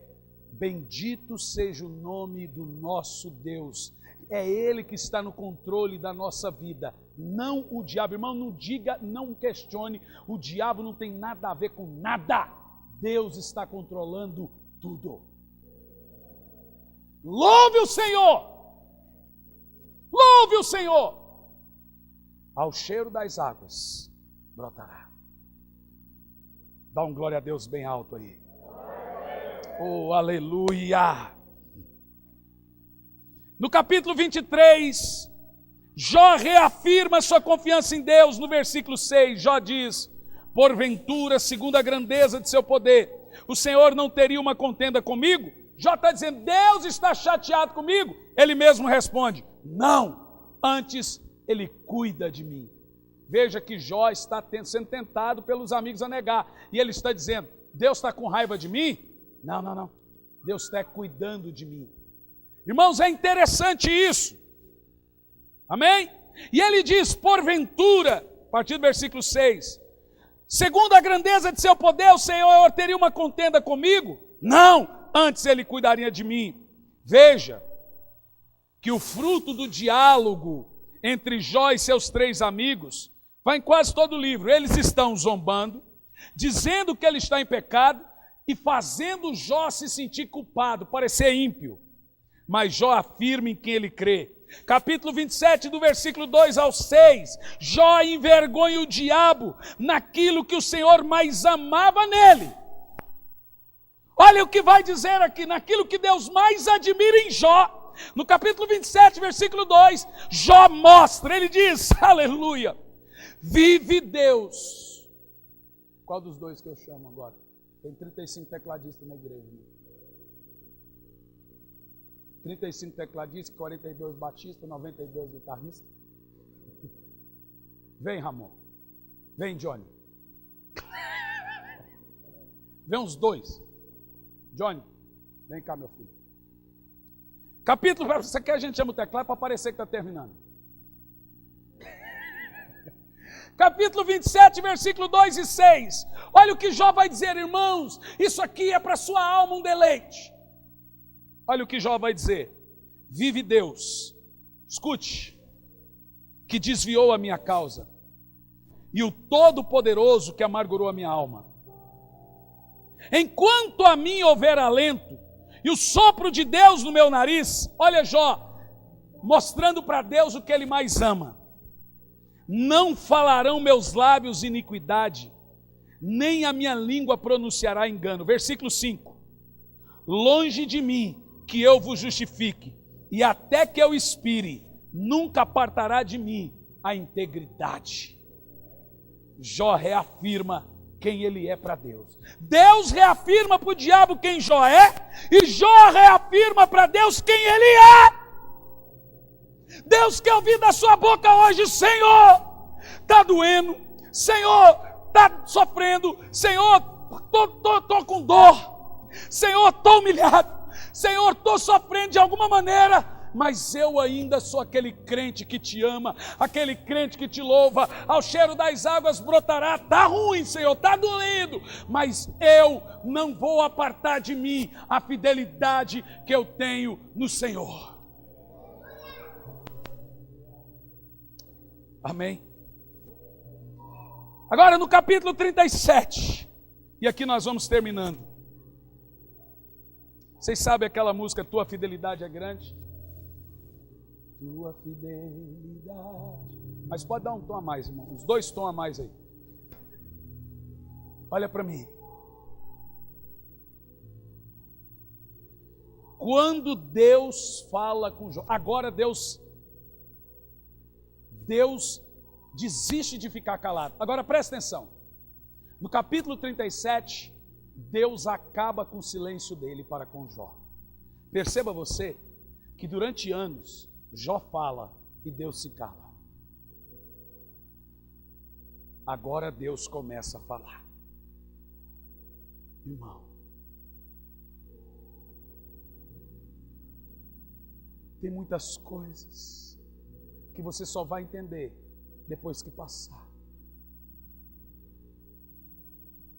Bendito seja o nome do nosso Deus. É Ele que está no controle da nossa vida, não o diabo. Irmão, não diga, não questione. O diabo não tem nada a ver com nada. Deus está controlando tudo. Louve o Senhor! Louve o Senhor! Ao cheiro das águas brotará. Dá um glória a Deus bem alto aí. Oh, aleluia! No capítulo 23, Jó reafirma sua confiança em Deus. No versículo 6, Jó diz: porventura, segundo a grandeza de seu poder, o Senhor não teria uma contenda comigo? Jó está dizendo: Deus está chateado comigo? Ele mesmo responde: não, antes Ele cuida de mim. Veja que Jó está sendo tentado pelos amigos a negar, e ele está dizendo: Deus está com raiva de mim? Não, não, não, Deus está cuidando de mim. Irmãos, é interessante isso, amém? E ele diz: porventura, a partir do versículo 6, segundo a grandeza de seu poder, o Senhor teria uma contenda comigo? Não, antes Ele cuidaria de mim. Veja que o fruto do diálogo entre Jó e seus 3 amigos vai em quase todo o livro. Eles estão zombando, dizendo que ele está em pecado e fazendo Jó se sentir culpado, parecer ímpio. Mas Jó afirma em quem ele crê. Capítulo 27, do versículo 2 ao 6, Jó envergonha o diabo naquilo que o Senhor mais amava nele. Olha o que vai dizer aqui, naquilo que Deus mais admira em Jó. No capítulo 27, versículo 2, Jó mostra, ele diz, aleluia, vive Deus. Qual dos dois que eu chamo agora? Tem 35 tecladistas na igreja, né? 35 tecladistas, 42 batistas, 92 guitarristas. Vem, Ramon. Vem, Johnny. Vem uns 2. Johnny, vem cá, meu filho. Capítulo, isso aqui a gente chama o teclado para parecer que está terminando. Capítulo 27, versículo 2 e 6. Olha o que Jó vai dizer, irmãos. Isso aqui é para sua alma um deleite. Olha o que Jó vai dizer: vive Deus, escute, que desviou a minha causa, e o Todo-Poderoso que amargurou a minha alma. Enquanto a mim houver alento, e o sopro de Deus no meu nariz, olha Jó, mostrando para Deus o que Ele mais ama. Não falarão meus lábios iniquidade, nem a minha língua pronunciará engano. Versículo 5. Longe de mim que eu vos justifique, e até que eu expire, nunca apartará de mim a integridade. Jó reafirma quem ele é para Deus. Deus reafirma para o diabo quem Jó é, e Jó reafirma para Deus quem ele é. Deus quer ouvir da sua boca hoje: Senhor, está doendo, Senhor, está sofrendo, Senhor, estou com dor, Senhor, estou humilhado, Senhor, estou sofrendo de alguma maneira, mas eu ainda sou aquele crente que te ama, aquele crente que te louva. Ao cheiro das águas brotará. Está ruim, Senhor, está doendo, mas eu não vou apartar de mim a fidelidade que eu tenho no Senhor. Amém? Agora no capítulo 37, e aqui nós vamos terminando. Vocês sabem aquela música, Tua Fidelidade é Grande? Tua fidelidade. Mas pode dar um tom a mais, irmão. Uns 2 tons a mais aí. Olha para mim. Quando Deus fala com Jó, agora Deus desiste de ficar calado. Agora presta atenção. No capítulo 37, Deus acaba com o silêncio dele para com Jó. Perceba você que durante anos Jó fala e Deus se cala. Agora Deus começa a falar. Irmão, tem muitas coisas que você só vai entender depois que passar.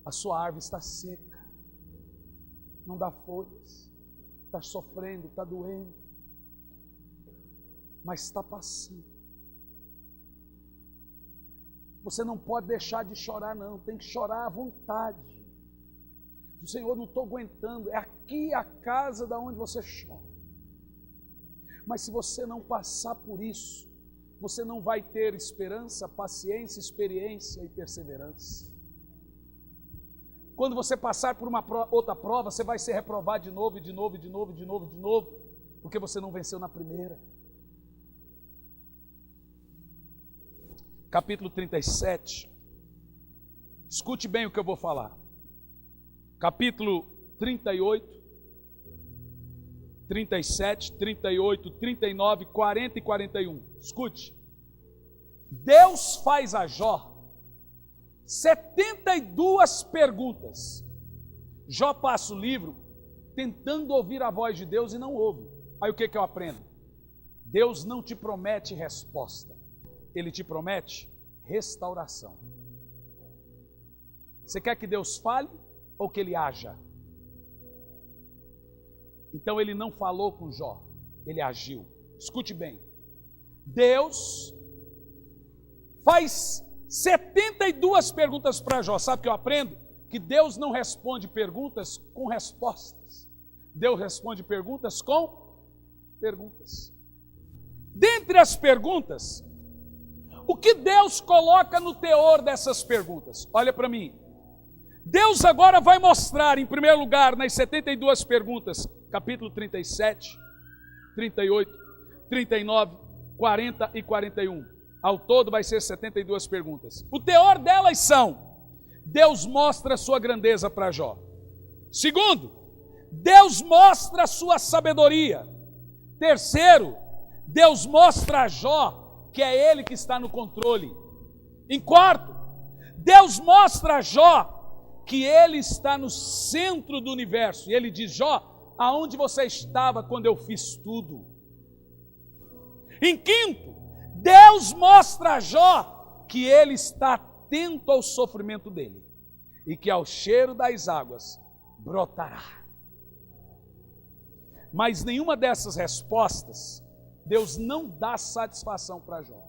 A sua árvore está seca, não dá folhas, está sofrendo, está doendo, mas está passando. Você não pode deixar de chorar, não, tem que chorar à vontade. O Senhor, não estou aguentando, é aqui a casa da onde você chora. Mas se você não passar por isso, você não vai ter esperança, paciência, experiência e perseverança. Quando você passar por uma outra prova, você vai ser reprovado de novo, de novo, de novo, de novo, de novo, porque você não venceu na primeira. Capítulo 37. Escute bem o que eu vou falar. Capítulo 38, 37, 38, 39, 40 e 41. Escute. Deus faz a Jó 72 perguntas. Jó passa o livro tentando ouvir a voz de Deus e não ouve. Aí o que eu aprendo? Deus não te promete resposta, Ele te promete restauração. Você quer que Deus fale ou que Ele haja? Então Ele não falou com Jó, Ele agiu. Escute bem. Deus faz 72 perguntas para Jó. Sabe o que eu aprendo? Que Deus não responde perguntas com respostas. Deus responde perguntas com perguntas. Dentre as perguntas, o que Deus coloca no teor dessas perguntas? Olha para mim. Deus agora vai mostrar, em primeiro lugar, nas 72 perguntas, capítulo 37, 38, 39, 40 e 41. Ao todo vai ser 72 perguntas. O teor delas são: Deus mostra a sua grandeza para Jó. Segundo, Deus mostra a sua sabedoria. Terceiro, Deus mostra a Jó que é Ele que está no controle. Em quarto, Deus mostra a Jó que Ele está no centro do universo. E Ele diz: Jó, aonde você estava quando eu fiz tudo? Em quinto, Deus mostra a Jó que Ele está atento ao sofrimento dele e que ao cheiro das águas brotará. Mas nenhuma dessas respostas, Deus não dá satisfação para Jó,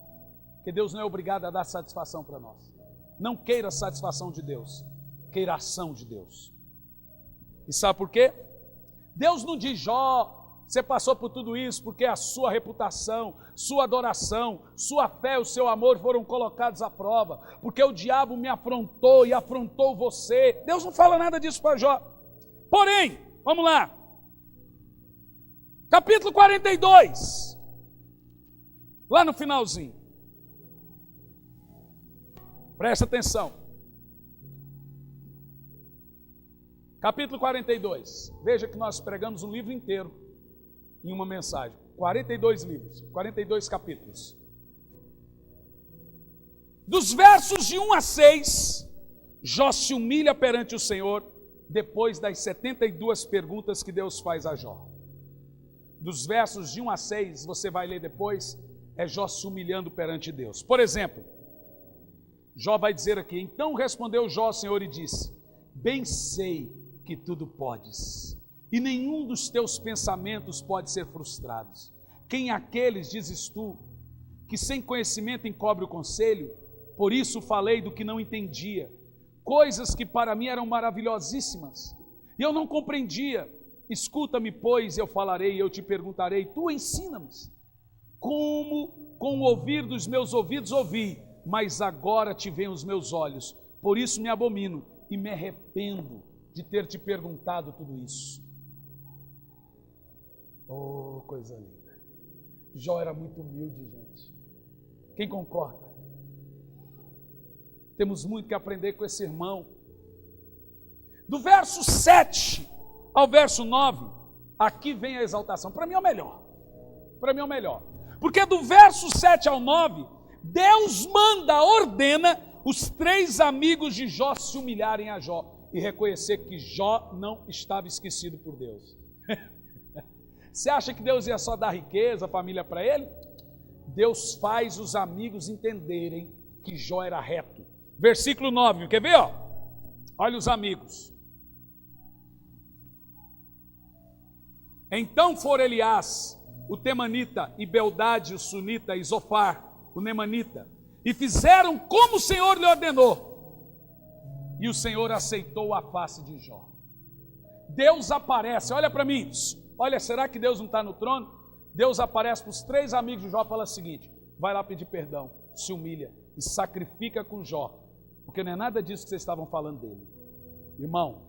porque Deus não é obrigado a dar satisfação para nós. Não queira a satisfação de Deus, queira a ação de Deus. E sabe por quê? Deus não diz: Jó, você passou por tudo isso porque a sua reputação, sua adoração, sua fé, o seu amor foram colocados à prova, porque o diabo me afrontou e afrontou você. Deus não fala nada disso para Jó. Porém, vamos lá. Capítulo 42. Lá no finalzinho. Presta atenção. Capítulo 42. Veja que nós pregamos um livro inteiro em uma mensagem. 42 livros, 42 capítulos. Dos versos de 1 a 6, Jó se humilha perante o Senhor depois das 72 perguntas que Deus faz a Jó. Dos versos de 1 a 6, você vai ler depois, é Jó se humilhando perante Deus. Por exemplo, Jó vai dizer aqui: então respondeu Jó ao Senhor e disse: bem sei que tudo podes, e nenhum dos teus pensamentos pode ser frustrado. Quem aqueles, dizes tu, que sem conhecimento encobre o conselho? Por isso falei do que não entendia, coisas que para mim eram maravilhosíssimas, e eu não compreendia. Escuta-me, pois, eu falarei, eu te perguntarei, tu ensina-me. Como com o ouvir dos meus ouvidos ouvi, mas agora te veem os meus olhos. Por isso me abomino e me arrependo de ter te perguntado tudo isso. Oh, coisa linda. Jó era muito humilde, gente. Quem concorda? Temos muito que aprender com esse irmão. Do verso 7 ao verso 9, aqui vem a exaltação. Para mim é o melhor. Para mim é o melhor. Porque do verso 7 ao 9, Deus manda, ordena os 3 amigos de Jó se humilharem a Jó e reconhecer que Jó não estava esquecido por Deus. Você acha que Deus ia só dar riqueza, família para ele? Deus faz os amigos entenderem que Jó era reto. Versículo 9, quer ver? Olha os amigos. Então foram Eliás, o temanita, e Beldade, o sunita, e Zofar, o nemanita, e fizeram como o Senhor lhe ordenou. E o Senhor aceitou a face de Jó. Deus aparece, olha para mim, olha, será que Deus não está no trono? Deus aparece para os 3 amigos de Jó e fala o seguinte: vai lá pedir perdão, se humilha e sacrifica com Jó, porque não é nada disso que vocês estavam falando dele. Irmão,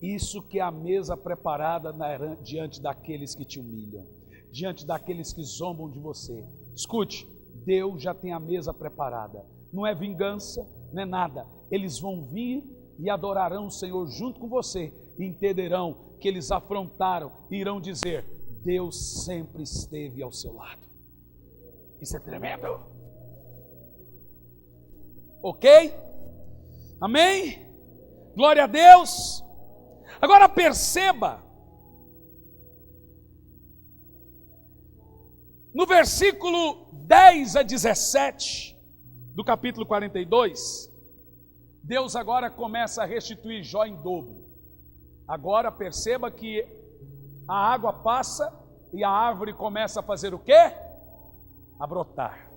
isso que é a mesa preparada diante daqueles que te humilham, diante daqueles que zombam de você. Escute, Deus já tem a mesa preparada, não é vingança, não é nada. Eles vão vir e adorarão o Senhor junto com você, e entenderão que eles afrontaram e irão dizer: Deus sempre esteve ao seu lado. Isso é tremendo. Ok? Amém? Glória a Deus. Agora perceba, no versículo 10 a 17 do capítulo 42, Deus agora começa a restituir Jó em dobro. Agora perceba que a água passa e a árvore começa a fazer o quê? A brotar.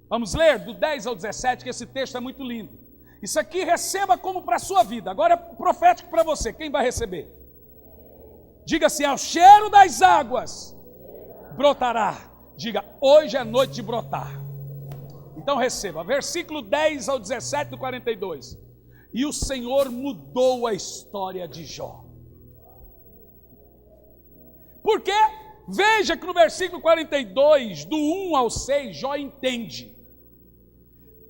Vamos ler do 10 ao 17, que esse texto é muito lindo. Isso aqui receba como para a sua vida. Agora é profético para você. Quem vai receber? Diga assim: ao cheiro das águas brotará. Diga: hoje é noite de brotar. Então receba, versículo 10 ao 17 do 42. E o Senhor mudou a história de Jó. Por quê? Veja que no versículo 42, do 1 ao 6, Jó entende.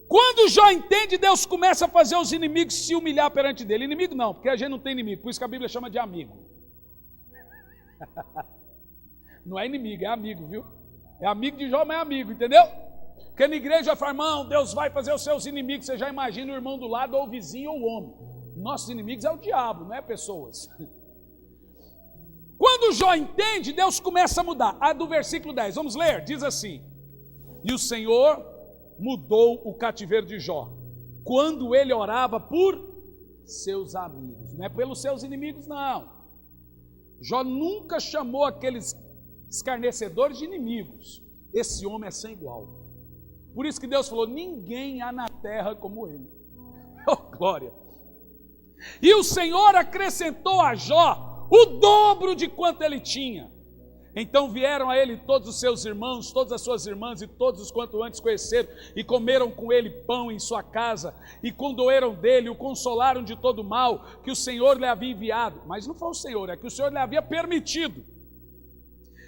Quando Jó entende, Deus começa a fazer os inimigos se humilhar perante dele. Inimigo não, porque a gente não tem inimigo, por isso que a Bíblia chama de amigo. Não é inimigo, é amigo, viu? É amigo de Jó, mas é amigo, entendeu? Porque na igreja vai falar: irmão, Deus vai fazer os seus inimigos. Você já imagina o irmão do lado, ou o vizinho, ou o homem. Nossos inimigos é o diabo, não é pessoas. Quando Jó entende, Deus começa a mudar. A do versículo 10, vamos ler, diz assim: e o Senhor mudou o cativeiro de Jó, quando ele orava por seus amigos, não é pelos seus inimigos não. Jó nunca chamou aqueles escarnecedores de inimigos. Esse homem é sem igual. Por isso que Deus falou: ninguém há na terra como ele. Oh, glória! E o Senhor acrescentou a Jó o dobro de quanto ele tinha. Então vieram a ele todos os seus irmãos, todas as suas irmãs e todos os quanto antes conheceram, e comeram com ele pão em sua casa, e condoeram dele, o consolaram de todo o mal que o Senhor lhe havia enviado. Mas não foi o Senhor, é que o Senhor lhe havia permitido.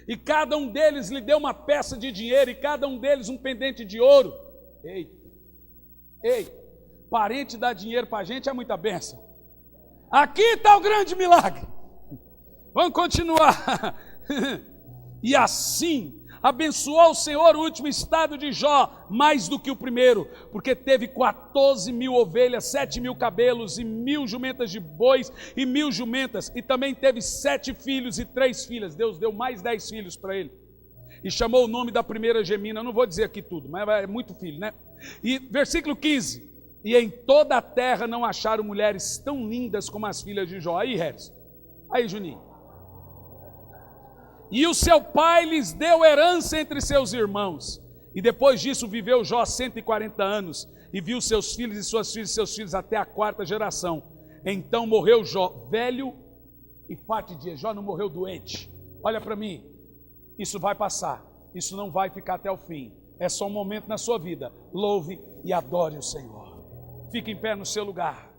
E cada um deles lhe deu uma peça de dinheiro, e cada um deles um pendente de ouro. Ei, parente dar dinheiro para a gente é muita bênção. Aqui está o grande milagre. Vamos continuar. E assim abençoou o Senhor o último estado de Jó mais do que o primeiro, porque teve 14.000 ovelhas, 7.000 cabelos, e 1.000 jumentas de bois, e 1.000 jumentas, e também teve 7 filhos e 3 filhas. Deus deu mais 10 filhos para ele, e chamou o nome da primeira Gemina. Eu não vou dizer aqui tudo, mas é muito filho, né? E versículo 15: e em toda a terra não acharam mulheres tão lindas como as filhas de Jó. Aí, Harris, aí, Juninho. E o seu pai lhes deu herança entre seus irmãos. E depois disso viveu Jó 140 anos, e viu seus filhos e suas filhas e seus filhos até a 4ª geração. Então morreu Jó, velho e farto de dias. Jó não morreu doente. Olha para mim, isso vai passar, isso não vai ficar até o fim. É só um momento na sua vida. Louve e adore o Senhor. Fique em pé no seu lugar.